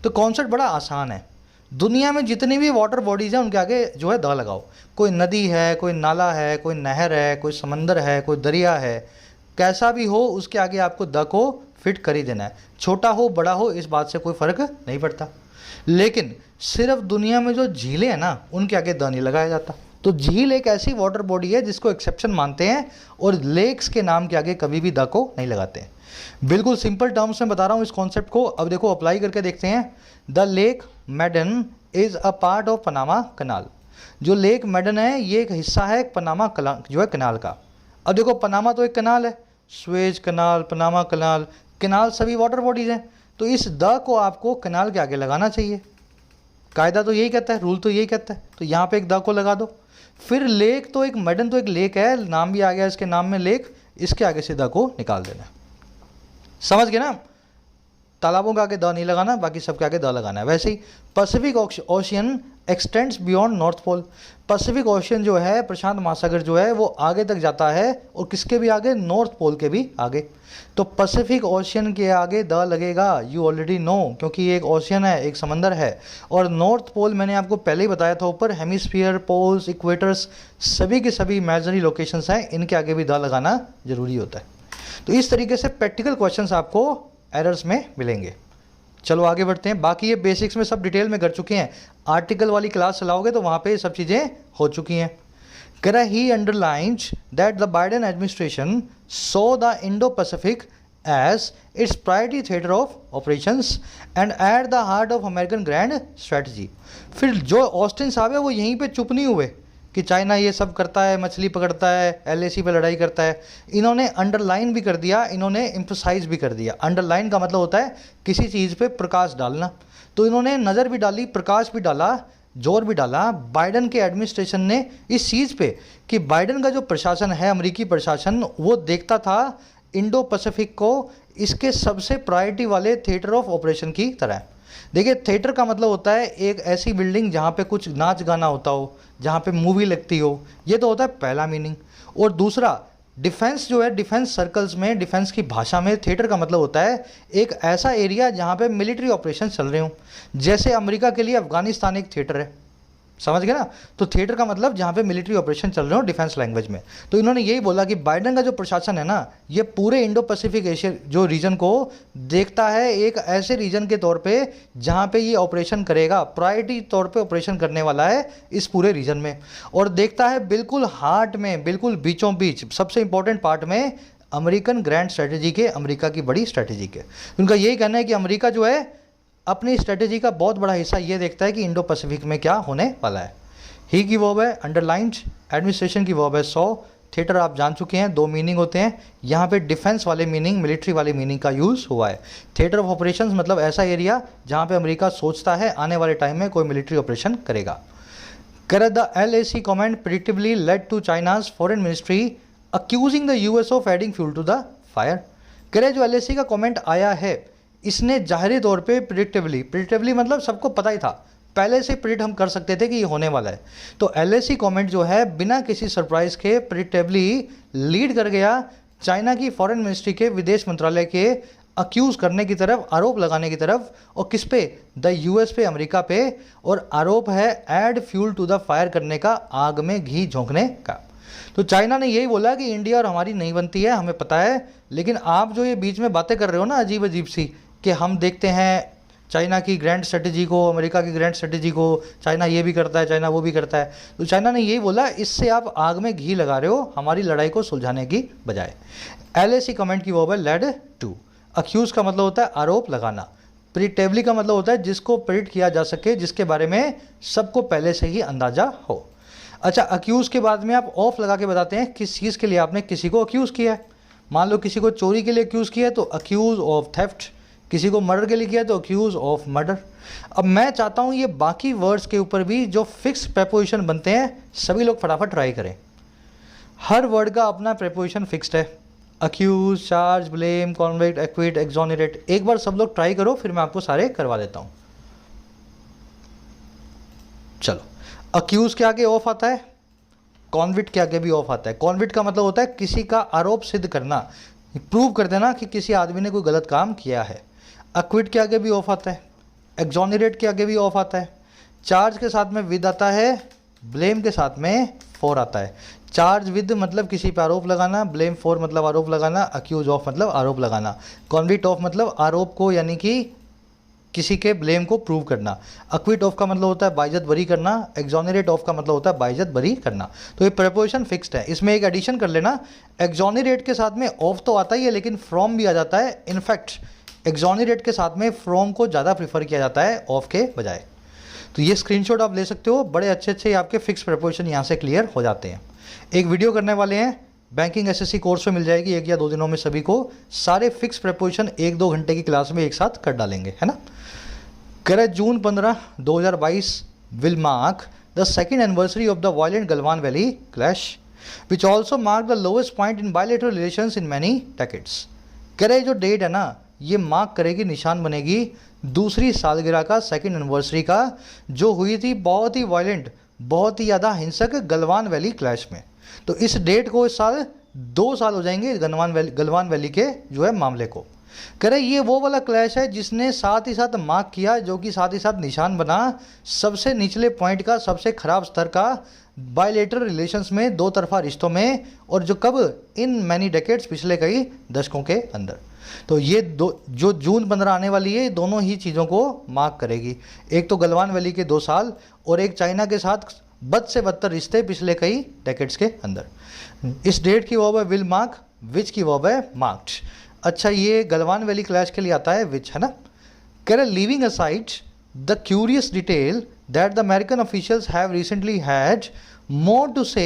तो कॉन्सेप्ट बड़ा आसान है, दुनिया में जितनी भी वाटर बॉडीज़ हैं उनके आगे जो है द लगाओ। कोई नदी है, कोई नाला है, कोई नहर है, कोई समंदर है, कोई दरिया है, कैसा भी हो उसके आगे आपको द को फिट कर ही देना है। छोटा हो बड़ा हो इस बात से कोई फ़र्क नहीं पड़ता। लेकिन सिर्फ दुनिया में जो झीलें हैं ना उनके आगे द नहीं लगाया जाता। तो झील एक ऐसी वाटर बॉडी है जिसको एक्सेप्शन मानते हैं, और लेक्स के नाम के आगे कभी भी द को नहीं लगाते हैं। बिल्कुल सिंपल टर्म्स में बता रहा हूँ इस कॉन्सेप्ट को। अब देखो अप्लाई करके देखते हैं। The Lake Madden is a part of Panama Canal. जो लेक मैडन है ये एक हिस्सा है पनामा जो है कनाल का। अब देखो पनामा तो एक कनाल है, स्वेज कनाल, पनामा कनाल, कनाल सभी वाटर बॉडीज़ हैं, तो इस द को आपको कनाल के आगे लगाना चाहिए। कायदा तो यही कहता है, रूल तो यही कहता है, तो यहाँ पे एक द को लगा दो। फिर लेक तो एक मैडन तो एक लेक है, नाम भी आ गया इसके नाम में लेक, इसके आगे से द को निकाल देना। समझ गए ना, तालाबों के आगे द नहीं लगाना, बाकी सबके आगे द लगाना है। वैसे ही Pacific Ocean extends beyond North Pole. Pacific Ocean जो है, प्रशांत महासागर जो है वो आगे तक जाता है, और किसके भी आगे, नॉर्थ पोल के भी आगे। तो पैसिफिक ओशियन के आगे द लगेगा, यू ऑलरेडी नो, क्योंकि ये एक ओशियन है, एक समंदर है। और नॉर्थ पोल मैंने आपको पहले ही बताया था ऊपर, हेमिस्फीयर, पोल्स, इक्वेटर्स सभी के सभी इमेजिनरी लोकेशंस हैं, इनके आगे भी द लगाना जरूरी होता है। तो इस तरीके से प्रैक्टिकल क्वेश्चंस आपको एरर्स में मिलेंगे। चलो आगे बढ़ते हैं। बाकी ये बेसिक्स में सब डिटेल में कर चुके हैं, आर्टिकल वाली क्लास चलाओगे तो वहाँ पे ये सब चीज़ें हो चुकी हैं। कह रहा he underlines that the Biden administration so the Indo Pacific as its priority theatre of operations and at the heart of American grand strategy. फिर जो ऑस्टिन साहब है वो यहीं पे चुप नहीं हुए कि चाइना ये सब करता है, मछली पकड़ता है, एलएसी पे लड़ाई करता है। इन्होंने अंडरलाइन भी कर दिया, इन्होंने एम्फसाइज भी कर दिया। अंडरलाइन का मतलब होता है किसी चीज़ पे प्रकाश डालना, तो इन्होंने नज़र भी डाली, प्रकाश भी डाला, जोर भी डाला बाइडन के एडमिनिस्ट्रेशन ने इस चीज़ पे कि बाइडन का जो प्रशासन है, अमेरिकी प्रशासन, वो देखता था इंडो पैसिफिक को इसके सबसे प्रायोरिटी वाले थिएटर ऑफ ऑपरेशन की तरह। देखिए थिएटर का मतलब होता है एक ऐसी बिल्डिंग जहाँ पे कुछ नाच गाना होता हो, जहाँ पे मूवी लगती हो, ये तो होता है पहला मीनिंग। और दूसरा डिफेंस जो है, डिफेंस सर्कल्स में, डिफेंस की भाषा में थिएटर का मतलब होता है एक ऐसा एरिया जहाँ पे मिलिट्री ऑपरेशन चल रहे हों। जैसे अमेरिका के लिए अफगानिस्तान एक थिएटर है, समझ गए ना। तो थिएटर का मतलब जहाँ पे मिलिट्री ऑपरेशन चल रहे हो डिफेंस लैंग्वेज में। तो इन्होंने यही बोला कि बाइडन का जो प्रशासन है ना, ये पूरे इंडो पैसिफिक एशिया जो रीजन को देखता है एक ऐसे रीजन के तौर पे जहाँ पे ये ऑपरेशन करेगा, प्रायोरिटी तौर पे ऑपरेशन करने वाला है इस पूरे रीजन में। और देखता है बिल्कुल हार्ट में, बिल्कुल बीचों बीच, सबसे इंपॉर्टेंट पार्ट में, अमेरिकन ग्रैंड स्ट्रेटेजी के, अमेरिका की बड़ी स्ट्रेटेजी के। उनका यही कहना है कि अमेरिका जो है अपनी स्ट्रेटेजी का बहुत बड़ा हिस्सा ये देखता है कि इंडो पैसिफिक में क्या होने वाला है। ही की वर्ब है अंडरलाइंड, एडमिनिस्ट्रेशन की वर्ब है सो। थिएटर आप जान चुके हैं, दो मीनिंग होते हैं, यहाँ पे डिफेंस वाले मीनिंग, मिलिट्री वाले मीनिंग का यूज़ हुआ है। थिएटर ऑफ ऑपरेशंस मतलब ऐसा एरिया जहाँ पे अमेरिका सोचता है आने वाले टाइम में कोई मिलिट्री ऑपरेशन करेगा। कर the LAC comment predictably led to China's foreign ministry accusing the US of adding fuel to the fire. करे जो LAC का कमेंट आया है, इसने जाहिरी तौर पे प्रिडिक्टिवली मतलब सबको पता ही था, पहले से प्रिडिक्ट हम कर सकते थे कि ये होने वाला है। तो LAC कमेंट जो है बिना किसी सरप्राइज के प्रिडिक्टिवली लीड कर गया चाइना की फॉरेन मिनिस्ट्री के, विदेश मंत्रालय के अक्यूज़ करने की तरफ, आरोप लगाने की तरफ। और किस पे? द US पे, अमेरिका पे। और आरोप है add fuel to the fire करने का, आग में घी झोंकने का। तो चाइना ने यही बोला कि इंडिया और हमारी नहीं बनती है, हमें पता है, लेकिन आप जो ये बीच में बातें कर रहे हो ना अजीब अजीब सी, कि हम देखते हैं चाइना की ग्रैंड स्ट्रेटजी को, अमेरिका की ग्रैंड स्ट्रेटजी को, चाइना ये भी करता है, चाइना वो भी करता है। तो चाइना ने यही बोला, इससे आप आग में घी लगा रहे हो हमारी लड़ाई को सुलझाने की बजाय। LAC कमेंट की वर्ब है लेड टू। अक्यूज का मतलब होता है आरोप लगाना। प्रिडिक्टेबली का मतलब होता है जिसको प्रिडिक्ट किया जा सके, जिसके बारे में सबको पहले से ही अंदाजा हो। अच्छा, अक्यूज़ के बाद में आप ऑफ लगा के बताते हैं किस चीज़ के लिए आपने किसी को अक्यूज़ किया है। मान लो किसी को चोरी के लिए अक्यूज़ किया है तो अक्यूज़ ऑफ थेफ्ट, किसी को मर्डर के लिए किया है तो अक्यूज़ ऑफ मर्डर। अब मैं चाहता हूँ ये बाकी वर्ड्स के ऊपर भी जो फिक्स प्रेपोजिशन बनते हैं सभी लोग फटाफट ट्राई करें। हर वर्ड का अपना प्रेपोजिशन फिक्स्ड है, accuse, charge, blame, convict, acquit, exonerate. एक बार सब लोग ट्राई करो, फिर मैं आपको सारे करवा देता हूँ। चलो, अक्यूज के आगे ऑफ आता है, कॉन्विक्ट के आगे भी ऑफ आता है। कॉन्विक्ट का मतलब होता है किसी का आरोप सिद्ध करना, प्रूव कर देना कि किसी आदमी ने कोई गलत काम किया है। एक्विट के आगे भी ऑफ आता है, एक्सोनरेट के आगे भी ऑफ आता है। चार्ज के साथ में विद आता है, ब्लेम के साथ में फॉर आता है। चार्ज विद मतलब किसी पर आरोप लगाना, ब्लेम फॉर मतलब आरोप लगाना, अक्यूज ऑफ मतलब आरोप लगाना, कॉन्विक्ट ऑफ मतलब आरोप को यानी कि किसी के ब्लेम को प्रूव करना। अक्विट ऑफ का मतलब होता है बाइज्जत बरी करना, एक्सोनरेट ऑफ का मतलब होता है बाइज्जत बरी करना। तो ये प्रेपोजिशन फिक्स्ड है। इसमें एक एडिशन कर लेना, एक्सोनरेट के साथ में ऑफ तो आता ही है लेकिन फ्रॉम भी आ जाता है। इनफैक्ट एक्सोनरेट के साथ में फ्रॉम को ज़्यादा प्रीफर किया जाता है ऑफ के बजाय। तो ये स्क्रीनशॉट आप ले सकते हो, बड़े अच्छे अच्छे आपके फिक्स प्रेपोजिशन यहाँ से क्लियर हो जाते हैं। एक वीडियो करने वाले हैं बैंकिंग SSC कोर्स में, मिल जाएगी 1 या 2 दिनों में सभी को। सारे फिक्स प्रेपोजिशन 1-2 घंटे की क्लास में एक साथ कर डालेंगे, है ना। करें जून 15, 2022 will mark the second anniversary of the violent Galwan valley clash which also mark the lowest point in bilateral relations in many decades. करें जो डेट है ना, ये मार्क करेगी, निशान बनेगी दूसरी सालगिरह का, सेकेंड एनिवर्सरी का, जो हुई थी बहुत ही वायलेंट, बहुत ही ज़्यादा हिंसक गलवान वैली क्लैश में। तो इस डेट को इस साल 2 साल हो जाएंगे गलवान वैली के जो है मामले को। कह रहे ये वो वाला क्लैश है जिसने साथ ही साथ मार्क किया, जो कि साथ ही साथ निशान बना सबसे निचले पॉइंट का, सबसे खराब स्तर का बायलैटरल रिलेशंस में, दो तरफा रिश्तों में, और जो कब, इन मैनी डेकेड्स, पिछले कई दशकों के अंदर। तो ये जो जून 15 आने वाली है, दोनों ही चीज़ों को मार्क करेगी। एक तो गलवान वैली के 2 साल और एक चाइना के साथ बद से बदतर रिश्ते पिछले कई डेकेड्स के अंदर। इस डेट की वर्ब है विल मार्क, विच की वर्ब है मार्क्ड। अच्छा, ये गलवान वैली क्लैश के लिए आता है विच, है ना। कह रहे leaving aside the curious detail that the American officials have recently had more to say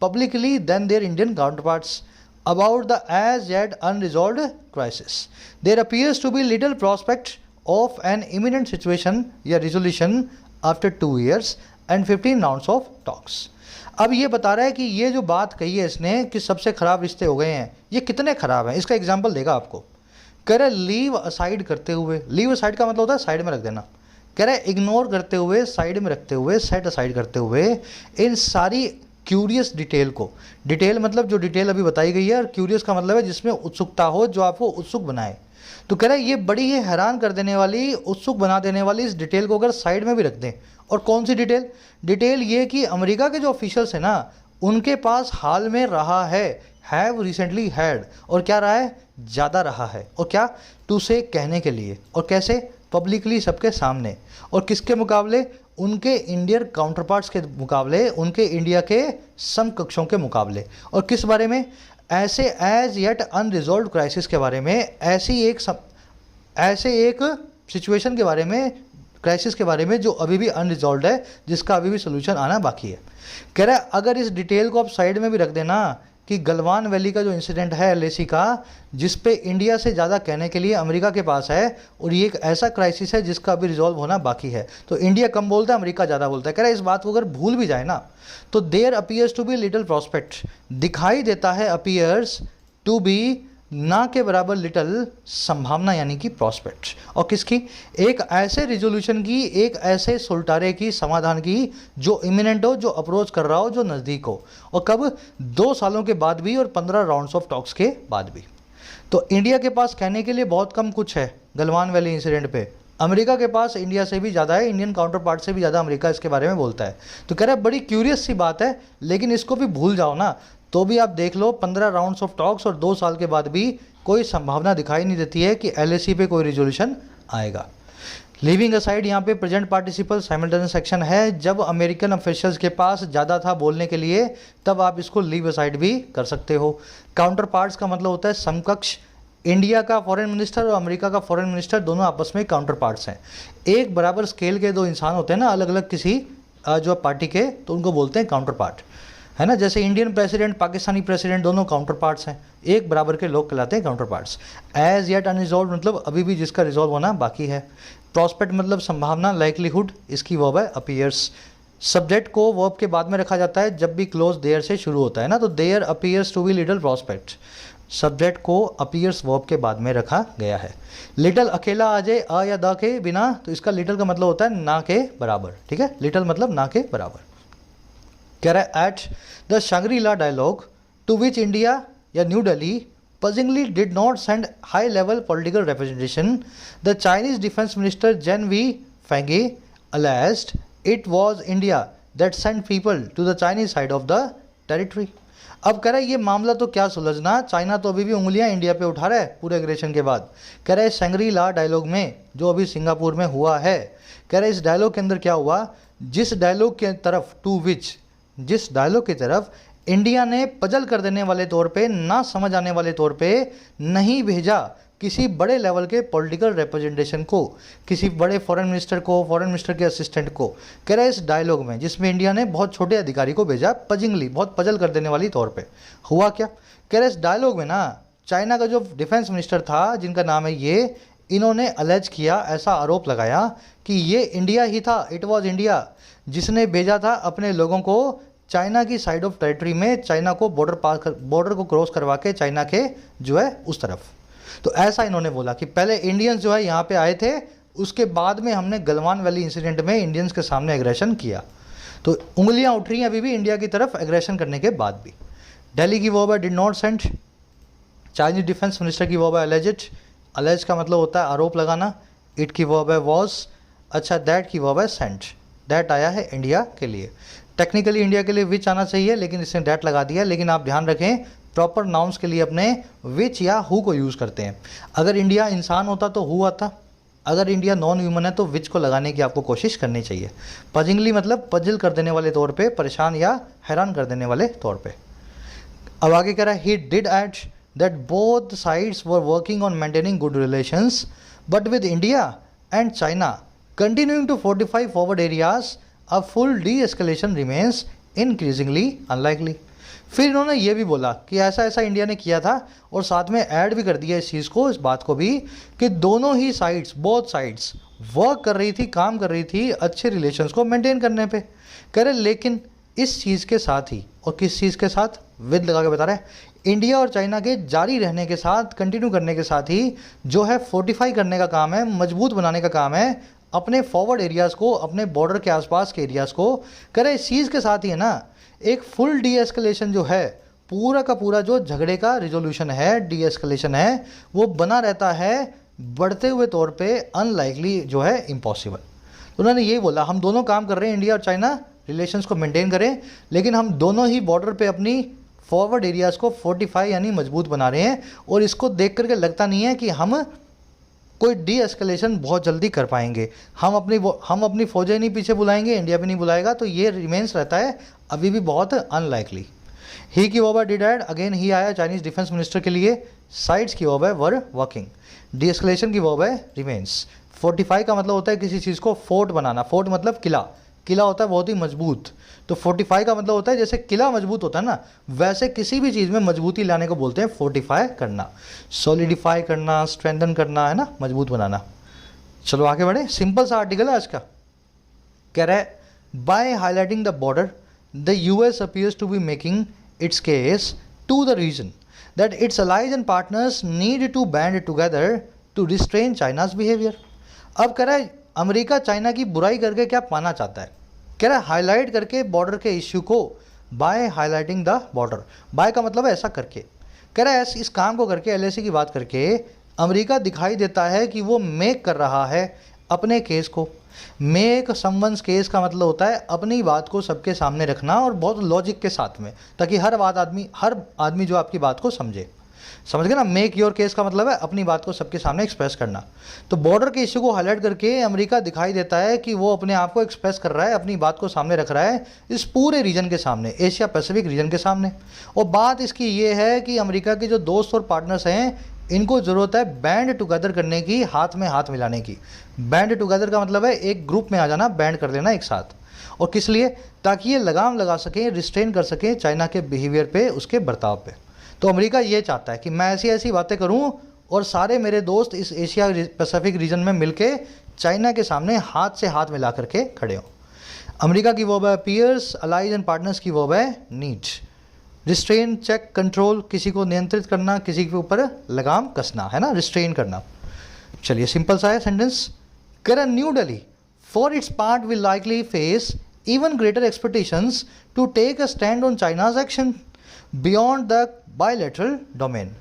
publicly than their Indian counterparts about the as yet unresolved crisis. There appears to be little prospect of an imminent situation या resolution after 2 years and 15 rounds of talks. अब ये बता रहा है कि ये जो बात कही है इसने कि सबसे ख़राब रिश्ते हो गए हैं, ये कितने ख़राब हैं, इसका एग्जाम्पल देगा आपको। कह रहे लीव असाइड करते हुए, लीव असाइड का मतलब होता है साइड में रख देना। कह रहे इग्नोर करते हुए, साइड में रखते हुए, सेट असाइड करते हुए इन सारी क्यूरियस डिटेल को, डिटेल मतलब जो डिटेल अभी बताई गई है, और क्यूरियस का मतलब है जिसमें उत्सुकता हो, जो आपको उत्सुक बनाए। तो कह रहे हैं ये बड़ी ही हैरान कर देने वाली, उत्सुक बना देने वाली इस डिटेल को अगर साइड में भी रख दें। और कौन सी डिटेल? डिटेल ये कि अमेरिका के जो ऑफिशियल्स हैं ना, उनके पास हाल में रहा है, हैव रिसेंटली हैड, और क्या रहा है, ज़्यादा रहा है। और क्या, टू से कहने के लिए, और कैसे, पब्लिकली, सबके सामने। और किसके मुकाबले? उनके इंडियन काउंटरपार्ट्स के मुकाबले, उनके इंडिया के समकक्षों के मुकाबले। और किस बारे में? ऐसे एज येट अनरिजॉल्व क्राइसिस के बारे में, ऐसे एक सिचुएशन के बारे में, क्राइसिस के बारे में जो अभी भी अनरिजॉल्व है, जिसका अभी भी सोल्यूशन आना बाकी है। कह रहा है अगर इस डिटेल को आप साइड में भी रख देना कि गलवान वैली का जो इंसिडेंट है LAC का, जिस पे इंडिया से ज़्यादा कहने के लिए अमेरिका के पास है, और ये एक ऐसा क्राइसिस है जिसका अभी रिजॉल्व होना बाकी है, तो इंडिया कम बोलता है, अमेरिका ज़्यादा बोलता है। कह रहा है इस बात को अगर भूल भी जाए ना, तो there appears to be little prospect, दिखाई देता है, अपीयर्स टू बी ना के बराबर लिटिल, संभावना यानी कि प्रॉस्पेक्ट। और किसकी? एक ऐसे रिजोल्यूशन की, एक ऐसे सुलटारे की, समाधान की जो इमिनेंट हो, जो अप्रोच कर रहा हो, जो नज़दीक हो। और कब? 2 सालों के बाद भी और 15 राउंड्स ऑफ टॉक्स के बाद भी। तो इंडिया के पास कहने के लिए बहुत कम कुछ है गलवान वैली इंसिडेंट पे। अमेरिका के पास इंडिया से भी ज़्यादा है, इंडियन काउंटर पार्ट से भी ज़्यादा अमेरिका इसके बारे में बोलता है। तो कह रहा है बड़ी क्यूरियस सी बात है, लेकिन इसको भी भूल जाओ ना, तो भी आप देख लो 15 राउंड्स ऑफ टॉक्स और 2 साल के बाद भी कोई संभावना दिखाई नहीं देती है कि LAC पे कोई रिजोल्यूशन आएगा। लीविंग असाइड यहाँ पे प्रेजेंट पार्टिसिपल साइमल्टेनियस एक्शन है। जब अमेरिकन ऑफिशियल्स के पास ज़्यादा था बोलने के लिए तब आप इसको लीव असाइड भी कर सकते हो। काउंटर पार्ट्स का मतलब होता है समकक्ष। इंडिया का फॉरेन मिनिस्टर और अमेरिका का फॉरेन मिनिस्टर दोनों आपस में काउंटर पार्ट्स हैं। एक बराबर स्केल के दो इंसान होते हैं ना अलग अलग किसी जो पार्टी के, तो उनको बोलते हैं काउंटर पार्ट, है ना। जैसे इंडियन प्रेसिडेंट पाकिस्तानी प्रेसिडेंट दोनों काउंटर पार्ट्स हैं, एक बराबर के लोग कहलाते हैं counter parts. As yet unresolve मतलब अभी भी जिसका रिजॉल्व होना बाकी है। प्रॉस्पेक्ट मतलब संभावना, लाइकलीहुड, इसकी वर्ब है अपीयर्स। सब्जेक्ट को वर्ब के बाद में रखा जाता है जब भी क्लोज देयर से शुरू होता है ना, तो there appears to be little prospect, subject को अपीयर्स वर्ब के बाद में रखा गया है। लिटिल अकेला आ जाए अ या द के बिना तो इसका लिटिल का मतलब होता है ना के बराबर, ठीक है। लिटिल मतलब ना के बराबर। कह रहा है at the Shangri-La dialogue to which India या New Delhi puzzlingly did not send high level political representation, the Chinese defense minister Zhen Weifeng alleged it was India that sent people to the Chinese side of the territory. अब कह रहा है ये मामला तो क्या सुलझना, China तो अभी भी उंगलियां इंडिया पे उठा रहा है पूरे एग्रेशन के बाद। कह रहा है शंग्री-ला डायलॉग में जो अभी सिंगापुर में हुआ है, कह रहा है इस डायलॉग के अंदर क्या हुआ, जिस डायलॉग के तरफ टू विच, जिस डायलॉग की तरफ इंडिया ने पजल कर देने वाले तौर पे, ना समझ आने वाले तौर पे नहीं भेजा किसी बड़े लेवल के पॉलिटिकल रिप्रेजेंटेशन को, किसी बड़े फॉरेन मिनिस्टर को, फॉरेन मिनिस्टर के असिस्टेंट को। कह रहा है इस डायलॉग में जिसमें इंडिया ने बहुत छोटे अधिकारी को भेजा पजिंगली, बहुत पजल कर देने वाली तौर पे, हुआ क्या। कह रहा है इस डायलॉग में ना चाइना का जो डिफेंस मिनिस्टर था जिनका नाम है ये, इन्होंने अलेज किया, ऐसा आरोप लगाया कि ये इंडिया ही था, इट वॉज इंडिया, जिसने भेजा था अपने लोगों को चाइना की साइड ऑफ टेरिटरी में, चाइना को बॉर्डर को क्रॉस करवा के चाइना के जो है उस तरफ। तो ऐसा इन्होंने बोला कि पहले इंडियंस जो है यहाँ पे आए थे, उसके बाद में हमने गलवान वैली इंसिडेंट में इंडियंस के सामने एग्रेशन किया। तो उंगलियाँ उठ रही हैं अभी भी इंडिया की तरफ एग्रेशन करने के बाद भी। दिल्ली की वर्ब है did not send, Chinese defence minister की वर्ब है अलेजेड, अलेज का मतलब होता है आरोप लगाना, इट की वर्ब है वॉज, अच्छा दैट की वर्ब है सेंट, दैट आया है इंडिया के लिए। टेक्निकली इंडिया के लिए विच आना चाहिए लेकिन इसने डैट लगा दिया, लेकिन आप ध्यान रखें प्रॉपर नाउन्स के लिए अपने विच या हु को यूज़ करते हैं। अगर इंडिया इंसान होता तो हु आता, अगर इंडिया नॉन ह्यूमन है तो विच को लगाने की आपको कोशिश करनी चाहिए। पजिंगली मतलब पजल कर देने वाले तौर पे, परेशान या हैरान कर देने वाले तौर पे। अब आगे कह रहा है he did add that both sides were working on maintaining good relations but with India and China continuing to fortify forward areas a full de-escalation remains increasingly unlikely। फिर इन्होंने ये भी बोला कि ऐसा ऐसा इंडिया ने किया था और साथ में ऐड भी कर दिया इस चीज़ को, इस बात को भी कि दोनों ही साइड्स, बोथ साइड्स वर्क कर रही थी, काम कर रही थी अच्छे रिलेशंस को मेंटेन करने पे। कह रहे लेकिन इस चीज़ के साथ ही, और किस चीज़ के साथ, विद लगा के बता रहे हैं, इंडिया और चाइना के जारी रहने के साथ, कंटिन्यू करने के साथ ही जो है फोर्टिफाई करने का काम है, मजबूत बनाने का काम है अपने फॉरवर्ड एरियाज़ को, अपने बॉर्डर के आसपास के एरियाज़ को। करे इस चीज़ के साथ ही है ना एक फुल डी एस्केलेशन जो है, पूरा का पूरा जो झगड़े का रिजोल्यूशन है, डी एस्केलेशन है, वो बना रहता है बढ़ते हुए तौर पे, अनलाइकली जो है इम्पॉसिबल। तो उन्होंने यही बोला हम दोनों काम कर रहे हैं, इंडिया और चाइना रिलेशंस को मेंटेन करें, लेकिन हम दोनों ही बॉर्डर पे अपनी फॉरवर्ड एरियाज़ को फोर्टिफाई यानी मजबूत बना रहे हैं, और इसको देख करके लगता नहीं है कि हम कोई डी एस्केलेशन बहुत जल्दी कर पाएंगे। हम अपनी फौजें नहीं पीछे बुलाएंगे, इंडिया भी नहीं बुलाएगा, तो ये रिमेंस रहता है अभी भी बहुत अनलाइकली। ही की वर्ब है डिड एड, अगेन ही आया चाइनीज डिफेंस मिनिस्टर के लिए। साइड्स की वर्ब है वर वर्किंग। डी एस्केलेशन की वर्ब है रिमेंस। फोर्टिफाई का मतलब होता है किसी चीज़ को फोर्ट बनाना, फोर्ट मतलब किला, किला होता है बहुत ही मजबूत। तो फोर्टिफाई का मतलब होता है जैसे किला मजबूत होता है ना, वैसे किसी भी चीज़ में मजबूती लाने को बोलते हैं फोर्टिफाई करना, सॉलिडिफाई करना, स्ट्रेंथन करना, है ना, मजबूत बनाना। चलो आगे बढ़े, सिंपल सा आर्टिकल है आज का। कह रहा है by highlighting the border the US appears to be making its case to the region that its allies and partners need to band together to restrain China's behaviour. अब कह रहा है अमेरिका चाइना की बुराई करके क्या पाना चाहता है। कह रहा है हाईलाइट करके बॉर्डर के इश्यू को, by highlighting the border, by का मतलब है ऐसा करके। कह रहा है इस काम को करके, एलएसी की बात करके अमेरिका दिखाई देता है कि वो मेक कर रहा है अपने केस को। मेक समवंस केस का मतलब होता है अपनी बात को सबके सामने रखना और बहुत लॉजिक के साथ में, ताकि हर आदमी जो आपकी बात को समझे। समझ गए ना, मेक योर केस का मतलब है अपनी बात को सबके सामने एक्सप्रेस करना। तो बॉर्डर के इश्यू को हाईलाइट करके अमेरिका दिखाई देता है कि वो अपने आप को एक्सप्रेस कर रहा है, अपनी बात को सामने रख रहा है इस पूरे रीजन के सामने, एशिया पैसिफिक रीजन के सामने। और बात इसकी ये है कि अमेरिका के जो दोस्त और पार्टनर्स हैं इनको ज़रूरत है बैंड टुगेदर करने की, हाथ में हाथ मिलाने की। बैंड टुगेदर का मतलब है एक ग्रुप में आ जाना, बैंड कर लेना एक साथ। और किस लिए? ताकि ये लगाम लगा सकें, रिस्ट्रेन कर सकें चाइना के बिहेवियर पे, उसके बर्ताव पे। तो अमेरिका ये चाहता है कि मैं ऐसी ऐसी बातें करूं और सारे मेरे दोस्त इस एशिया पैसिफिक रीजन में मिलके चाइना के सामने हाथ से हाथ मिला करके खड़े हों। अमेरिका की वर्ब है पीयर्स, अलाइज एंड पार्टनर्स की वर्ब है नीड। रिस्ट्रेन, चेक, कंट्रोल, किसी को नियंत्रित करना, किसी के ऊपर लगाम कसना, है ना, रिस्ट्रेन करना। चलिए सिंपल सा है सेंटेंस। कर new Delhi for its part will likely face even greater expectations to take a stand on China's action beyond the bilateral domain।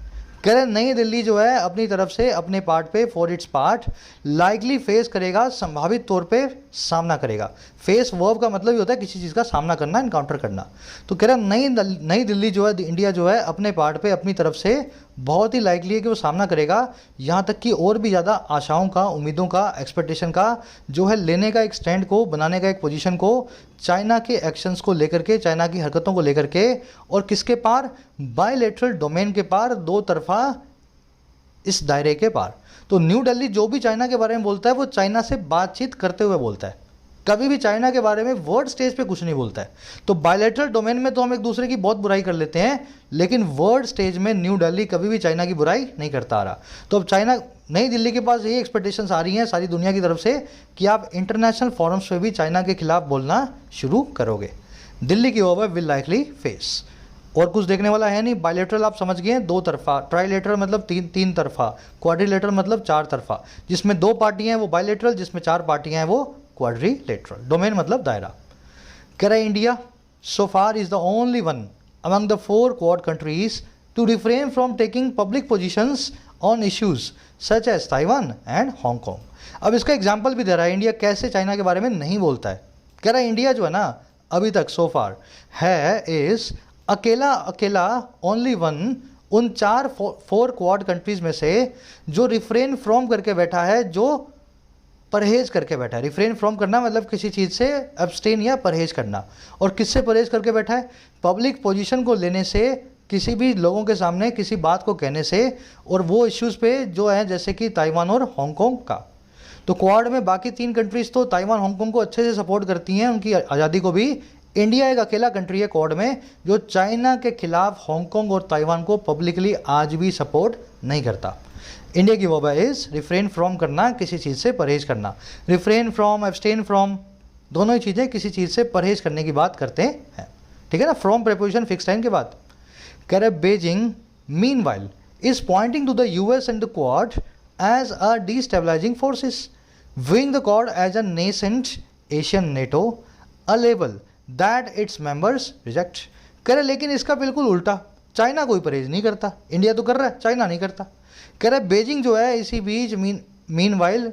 कह रहे नई दिल्ली जो है अपनी तरफ से अपने पार्ट पे, for its part, likely face करेगा, संभावित तौर पे सामना करेगा। फेस वर्ब का मतलब ही होता है किसी चीज़ का सामना करना, इनकाउंटर करना। तो कह रहा नई दिल्ली जो है, इंडिया जो है अपने पार्ट पे अपनी तरफ से बहुत ही लाइकली है कि वो सामना करेगा, यहाँ तक कि और भी ज़्यादा आशाओं का, उम्मीदों का, एक्सपेक्टेशन का जो है लेने का एक स्टैंड को, बनाने का एक पोजीशन को, चाइना के एक्शंस को लेकर के, चाइना की हरकतों को लेकर के, और किसके पार? बायलैटरल डोमेन के पार, दो तरफा इस दायरे के पार। तो न्यू दिल्ली जो भी चाइना के बारे में बोलता है वो चाइना से बातचीत करते हुए बोलता है, कभी भी चाइना के बारे में वर्ड स्टेज पे कुछ नहीं बोलता है। तो बायलैटरल डोमेन में तो हम एक दूसरे की बहुत बुराई कर लेते हैं, लेकिन वर्ड स्टेज में न्यू दिल्ली कभी भी चाइना की बुराई नहीं करता आ रहा। तो अब चाइना, नई दिल्ली के पास ये एक्सपेक्टेशंस आ रही हैं सारी दुनिया की तरफ से कि आप इंटरनेशनल फोरम्स पे भी चाइना के खिलाफ बोलना शुरू करोगे। दिल्ली की ओवर विल लाइकली फेस। और कुछ देखने वाला है नहीं। बायलैटरल आप समझ गए हैं, दो तरफा। ट्राइलेटरल मतलब तीन तरफा। क्वाड्रिलेटरल मतलब चार तरफा। जिसमें दो पार्टियां हैं वो बायलैटरल, जिसमें चार पार्टियां हैं वो क्वाड्रिलेटरल। डोमेन मतलब दायरा। कह रहा है India so far is the only one among the four Quad countries to refrain from taking public positions on issues such as Taiwan and Hong Kong। अब इसका एग्जाम्पल भी दे रहा है इंडिया कैसे चाइना के बारे में नहीं बोलता है। कह रहा है इंडिया जो है ना अभी तक so far है, इज अकेला ओनली वन, उन फोर क्वाड कंट्रीज में से जो रिफ्रेन फ्रॉम करके बैठा है, जो परहेज करके बैठा है। रिफ्रेन फ्रॉम करना मतलब किसी चीज़ से एब्सटेन या परहेज करना। और किससे परहेज करके बैठा है? पब्लिक पोजीशन को लेने से, किसी भी लोगों के सामने किसी बात को कहने से, और वो इश्यूज़ पे जो है जैसे कि ताइवान और हांगकांग का। तो क्वाड में बाकी तीन कंट्रीज़ तो ताइवान हांगकांग को अच्छे से सपोर्ट करती हैं, उनकी आज़ादी को भी। इंडिया एक अकेला कंट्री है क्वाड में जो चाइना के खिलाफ हांगकांग और ताइवान को पब्लिकली आज भी सपोर्ट नहीं करता। इंडिया की वर्ब इज रिफ्रेन फ्रॉम करना, किसी चीज़ से परहेज करना। रिफ्रेन फ्रॉम, एब्सटेन फ्रॉम, दोनों ही चीज़ें किसी चीज़ से परहेज करने की बात करते हैं, ठीक है ना। फ्रॉम प्रीपोजिशन फिक्स टाइम के बाद। कह रहे Beijing meanwhile is pointing to the US and the Quad as a destabilising forces, viewing the Quad as a nascent Asian NATO, a label that its members reject। कह रहे लेकिन इसका बिल्कुल उल्टा, चाइना कोई परहेज नहीं करता, इंडिया तो कर रहा है, चाइना नहीं करता। कह रहे बेजिंग जो है इसी बीच, मीनवाइल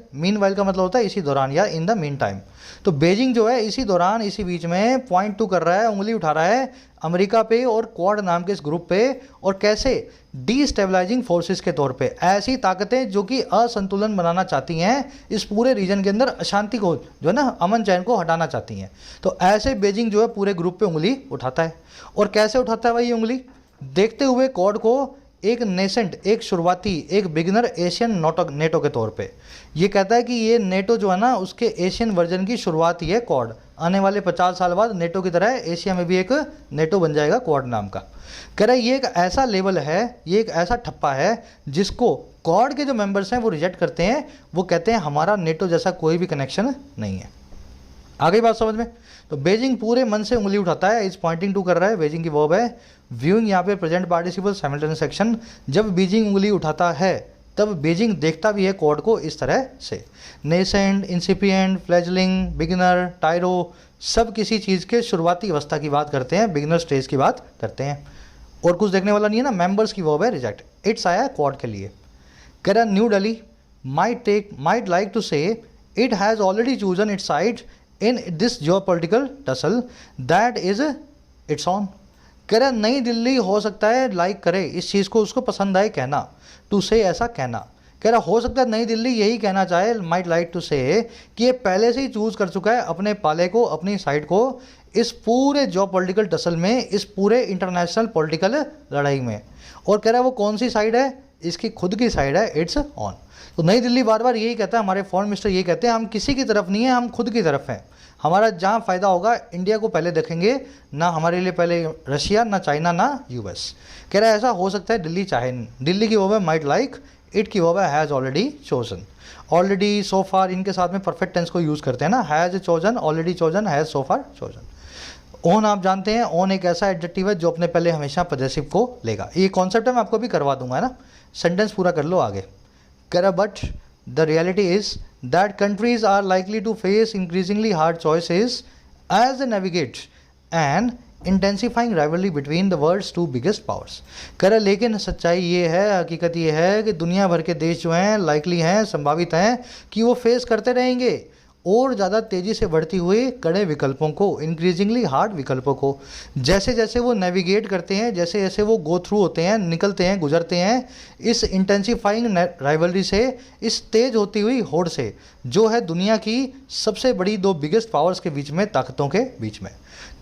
का मतलब होता है इसी दौरान या इन द मीन टाइम। तो बेजिंग जो है इसी दौरान, इसी बीच में पॉइंट टू कर रहा है, उंगली उठा रहा है अमेरिका पे और क्वाड नाम के इस ग्रुप पे। और कैसे? डीस्टेबलाइजिंग फोर्सेस के तौर पे, ऐसी ताकतें जो कि असंतुलन बनाना चाहती हैं इस पूरे रीजन के अंदर, अशांति को जो है ना, अमन चैन को हटाना चाहती हैं। तो ऐसे बेजिंग जो है पूरे ग्रुप पे उंगली उठाता है। और कैसे उठाता है भाई उंगली? देखते हुए क्वाड को एक नेसेंट, एक शुरुआती, एक बिगिनर एशियन नेटो के तौर पे। ये कहता है कि ये नेटो जो है ना उसके एशियन वर्जन की शुरुआत ही है क्वाड। आने वाले 50 साल बाद नेटो की तरह एशिया में भी एक नेटो बन जाएगा क्वाड नाम का। कह रहा है ये एक ऐसा लेवल है, ये एक ऐसा ठप्पा है जिसको क्वाड के जो मेंबर्स हैं वो रिजेक्ट करते हैं। वो कहते हैं हमारा नेटो जैसा कोई भी कनेक्शन नहीं है। आ गई बात समझ में? तो बेजिंग पूरे मन से उंगली उठाता है, इज पॉइंटिंग टू कर रहा है, बेजिंग की वर्ब है। व्यूइंग यहाँ पे प्रेजेंट पार्टिसिपल साइमल्टेनियस एक्शन। जब बीजिंग उंगली उठाता है तब बेजिंग देखता भी है क्वाड को इस तरह से। नेसेंट, इंसिपिएंट, फ्लैजलिंग, बिगिनर, टायरो, सब किसी चीज़ के शुरुआती अवस्था की बात करते हैं, बिगिनर स्टेज की बात करते हैं। और कुछ देखने वाला नहीं है ना। मेंबर्स की वर्ब है रिजेक्ट, इट्स आया क्वाड के लिए। कह रहा New Delhi might like to say it has already chosen its side in this geopolitical tussle that is its own। कह रहा है नई दिल्ली हो सकता है लाइक करे इस चीज़ को, उसको पसंद आए कहना, टू से ऐसा कहना। कह रहा हो सकता है नई दिल्ली यही कहना चाहे, माइट लाइक टू से, कि ये पहले से ही चूज कर चुका है अपने पाले को, अपनी साइड को, इस पूरे जो पॉलिटिकल टसल में, इस पूरे इंटरनेशनल पॉलिटिकल लड़ाई में। और कह रहा है वो कौन सी साइड है, इसकी खुद की साइड है, इट्स ऑन। तो नई दिल्ली बार बार यही कहता है, हमारे फॉरेन मिनिस्टर यही कहते हैं, हम किसी की तरफ नहीं है, हम खुद की तरफ हैं। हमारा जहाँ फ़ायदा होगा इंडिया को पहले देखेंगे, ना हमारे लिए पहले रशिया, ना चाइना, ना यूएस। कह रहा है ऐसा हो सकता है दिल्ली चाहे, दिल्ली की वर्ब है माइट लाइक, इट की वर्ब है हैज़ ऑलरेडी चोजन। ऑलरेडी, सो फार, इनके साथ में परफेक्ट टेंस को यूज़ करते हैं ना, has chosen, already chosen, has so far chosen. Own आप जानते हैं, ओन एक ऐसा एडजेक्टिव है जो अपने पहले हमेशा पॉजेसिव को लेगा। ये कॉन्सेप्ट है, मैं आपको भी करवा दूंगा, है ना। सेंटेंस पूरा कर लो आगे। कह रहा but the reality is that countries are likely to face increasingly hard choices as they navigate and intensifying rivalry between the world's two biggest powers. कह रहा लेकिन सच्चाई ये है, हकीकत ये है कि दुनिया भर के देश जो हैं लाइकली हैं, संभावित हैं कि वो फेस करते रहेंगे और ज़्यादा तेज़ी से बढ़ती हुई कड़े विकल्पों को, इंक्रीजिंगली हार्ड विकल्पों को। जैसे जैसे वो नेविगेट करते हैं, जैसे जैसे वो गो थ्रू होते हैं, निकलते हैं, गुजरते हैं इस इंटेंसिफाइंग राइवलरी से, इस तेज होती हुई होड़ से, जो है दुनिया की सबसे बड़ी दो बिगेस्ट पावर्स के बीच में, ताकतों के बीच में।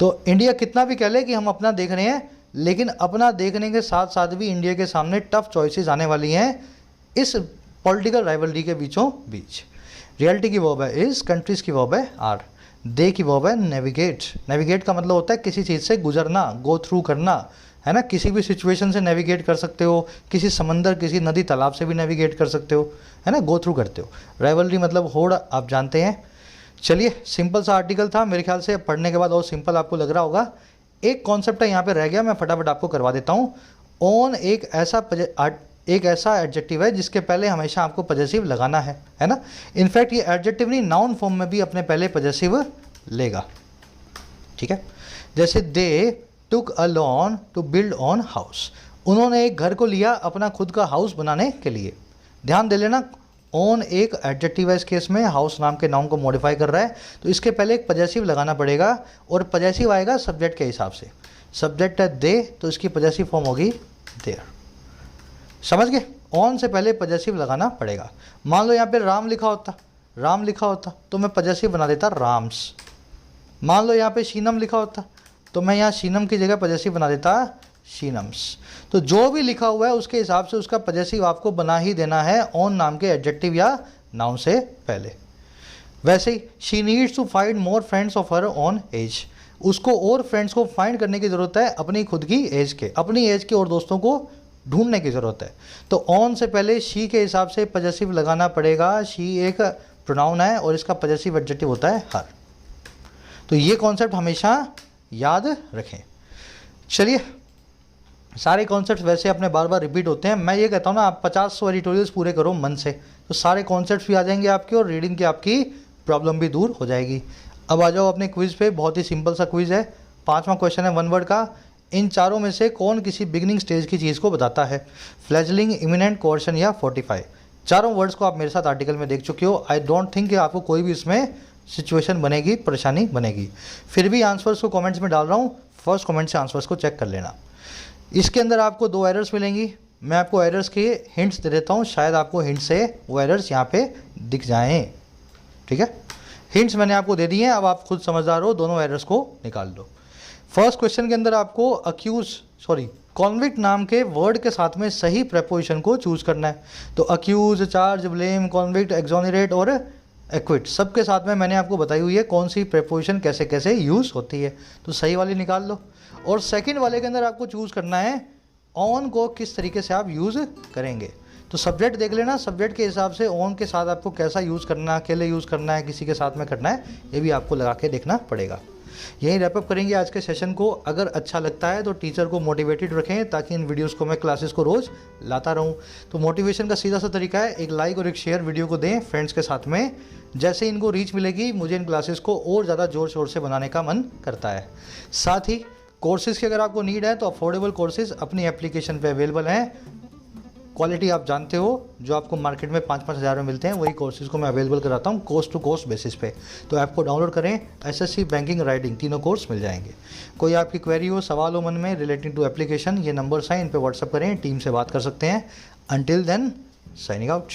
तो इंडिया कितना भी कह ले कि हम अपना देख रहे हैं, लेकिन अपना देखने के साथ साथ भी इंडिया के सामने टफ चॉइसेस आने वाली हैं इस पॉलिटिकल राइवलरी के बीचों बीच। रियलिटी की वर्ब है इज, कंट्रीज की वर्ब है आर, दे की वर्ब है नेविगेट। नेविगेट का मतलब होता है किसी चीज़ से गुजरना, गो थ्रू करना, है ना। किसी भी सिचुएशन से नेविगेट कर सकते हो, किसी समंदर, किसी नदी, तालाब से भी नेविगेट कर सकते हो, है ना, गो थ्रू करते हो। राइवलरी मतलब होड़, आप जानते हैं। चलिए, सिंपल सा आर्टिकल था, मेरे ख्याल से पढ़ने के बाद और सिंपल आपको लग रहा होगा। एक कॉन्सेप्ट है यहाँ पे रह गया, मैं फटाफट आपको करवा देता हूँ। ऑन एक ऐसा एडजेक्टिव है जिसके पहले हमेशा आपको पॉजेसिव लगाना है ना। इनफैक्ट ये एडजेक्टिव नहीं, नाउन फॉर्म में भी अपने पहले पॉजेसिव लेगा, ठीक है। जैसे they took a loan to build on house, उन्होंने एक घर को लिया अपना खुद का हाउस बनाने के लिए। ध्यान दे लेना, ऑन एक एडजेक्टिव है इस केस में, हाउस नाम के नाउन को मॉडिफाई कर रहा है, तो इसके पहले एक पॉजेसिव लगाना पड़ेगा, और पॉजेसिव आएगा सब्जेक्ट के हिसाब से। सब्जेक्ट है दे, तो इसकी पॉजेसिव फॉर्म होगी देयर। समझ गए, ऑन से पहले पॉजेसिव लगाना पड़ेगा। मान लो यहाँ पे राम लिखा होता तो मैं पॉजेसिव बना देता राम्स। मान लो यहाँ पे शीनम लिखा होता तो मैं यहाँ शीनम की जगह पॉजेसिव बना देता शीनम्स। तो जो भी लिखा हुआ है उसके हिसाब से उसका पॉजेसिव आपको बना ही देना है ऑन नाम के एडजेक्टिव या नाउन से पहले। वैसे ही she needs to find more friends of her own age, उसको और फ्रेंड्स को फाइंड करने की ज़रूरत है अपनी खुद की एज के, अपनी एज के और दोस्तों को ढूंढने की ज़रूरत है। तो ऑन से पहले शी के हिसाब से पॉजेसिव लगाना पड़ेगा। शी एक प्रोनाउन है और इसका पॉजेसिव एडजेक्टिव होता है हर। तो ये कॉन्सेप्ट हमेशा याद रखें। चलिए, सारे कॉन्सेप्ट्स वैसे अपने बार बार रिपीट होते हैं। मैं ये कहता हूँ ना, आप 50 एडिटोरियल्स पूरे करो मन से, तो सारे कॉन्सेप्ट्स भी आ जाएंगे आपके, और रीडिंग की आपकी प्रॉब्लम भी दूर हो जाएगी। अब आ जाओ अपने क्विज़ पे। बहुत ही सिंपल सा क्विज़ है। 5वां क्वेश्चन है 1 वर्ड का। इन चारों में से कौन किसी बिगिनिंग स्टेज की चीज़ को बताता है? फ्लैजलिंग, इमिनेंट, कोर्शन या फोर्टिफाई। चारों वर्ड्स को आप मेरे साथ आर्टिकल में देख चुके हो। आई डोंट थिंक कि आपको कोई भी इसमें सिचुएशन बनेगी, परेशानी बनेगी। फिर भी आंसर्स को कमेंट्स में डाल रहा हूँ, फर्स्ट कमेंट से आंसर्स को चेक कर लेना। इसके अंदर आपको 2 एरर्स मिलेंगी। मैं आपको एरर्स के हिंट्स दे देता हूँ, शायद आपको हिंट से वो एरर्स यहाँ पे दिख जाएँ, ठीक है। हिंट्स मैंने आपको दे दिए हैं, अब आप खुद समझदार हो, दोनों एरर्स को निकाल लो। फर्स्ट क्वेश्चन के अंदर आपको कॉन्विक्ट नाम के वर्ड के साथ में सही प्रेपोजिशन को चूज करना है। तो accused, charge, blame, convict, exonerate और एक्विट, सबके साथ में मैंने आपको बताई हुई है कौन सी प्रेपोजिशन कैसे कैसे यूज़ होती है। तो सही वाली निकाल लो। और सेकंड वाले के अंदर आपको चूज़ करना है ऑन को किस तरीके से आप यूज़ करेंगे। तो सब्जेक्ट देख लेना, सब्जेक्ट के हिसाब से ऑन के साथ आपको कैसा यूज़ करना है, अकेले यूज़ करना है, किसी के साथ में करना है, ये भी आपको लगा के देखना पड़ेगा। यही रैपअप करेंगे आज के सेशन को। अगर अच्छा लगता है तो टीचर को मोटिवेटेड रखें, ताकि इन वीडियोस को मैं क्लासेस को रोज़ लाता रहूं। तो मोटिवेशन का सीधा सा तरीका है, एक लाइक और एक शेयर वीडियो को दें फ्रेंड्स के साथ में। जैसे इनको रीच मिलेगी, मुझे इन क्लासेस को और ज़्यादा ज़ोर शोर से बनाने का मन करता है। साथ ही कोर्सेज़ की अगर आपको नीड है तो अफोर्डेबल कोर्सेज़ अपनी एप्लीकेशन पर अवेलेबल हैं। क्वालिटी आप जानते हो, जो आपको मार्केट में 5-5 हज़ार में मिलते हैं, वही कोर्सेज़ को मैं अवेलेबल कराता हूँ कोर्स टू कोर्स बेसिस पे। तो ऐप को डाउनलोड करें, एसएससी, बैंकिंग, राइटिंग तीनों कोर्स मिल जाएंगे। कोई आपकी क्वेरी हो, सवाल हो मन में रिलेटिंग टू एप्लीकेशन, ये नंबर्स हैं, इन पे व्हाट्सअप करें, टीम से बात कर सकते हैं। Until then, signing out.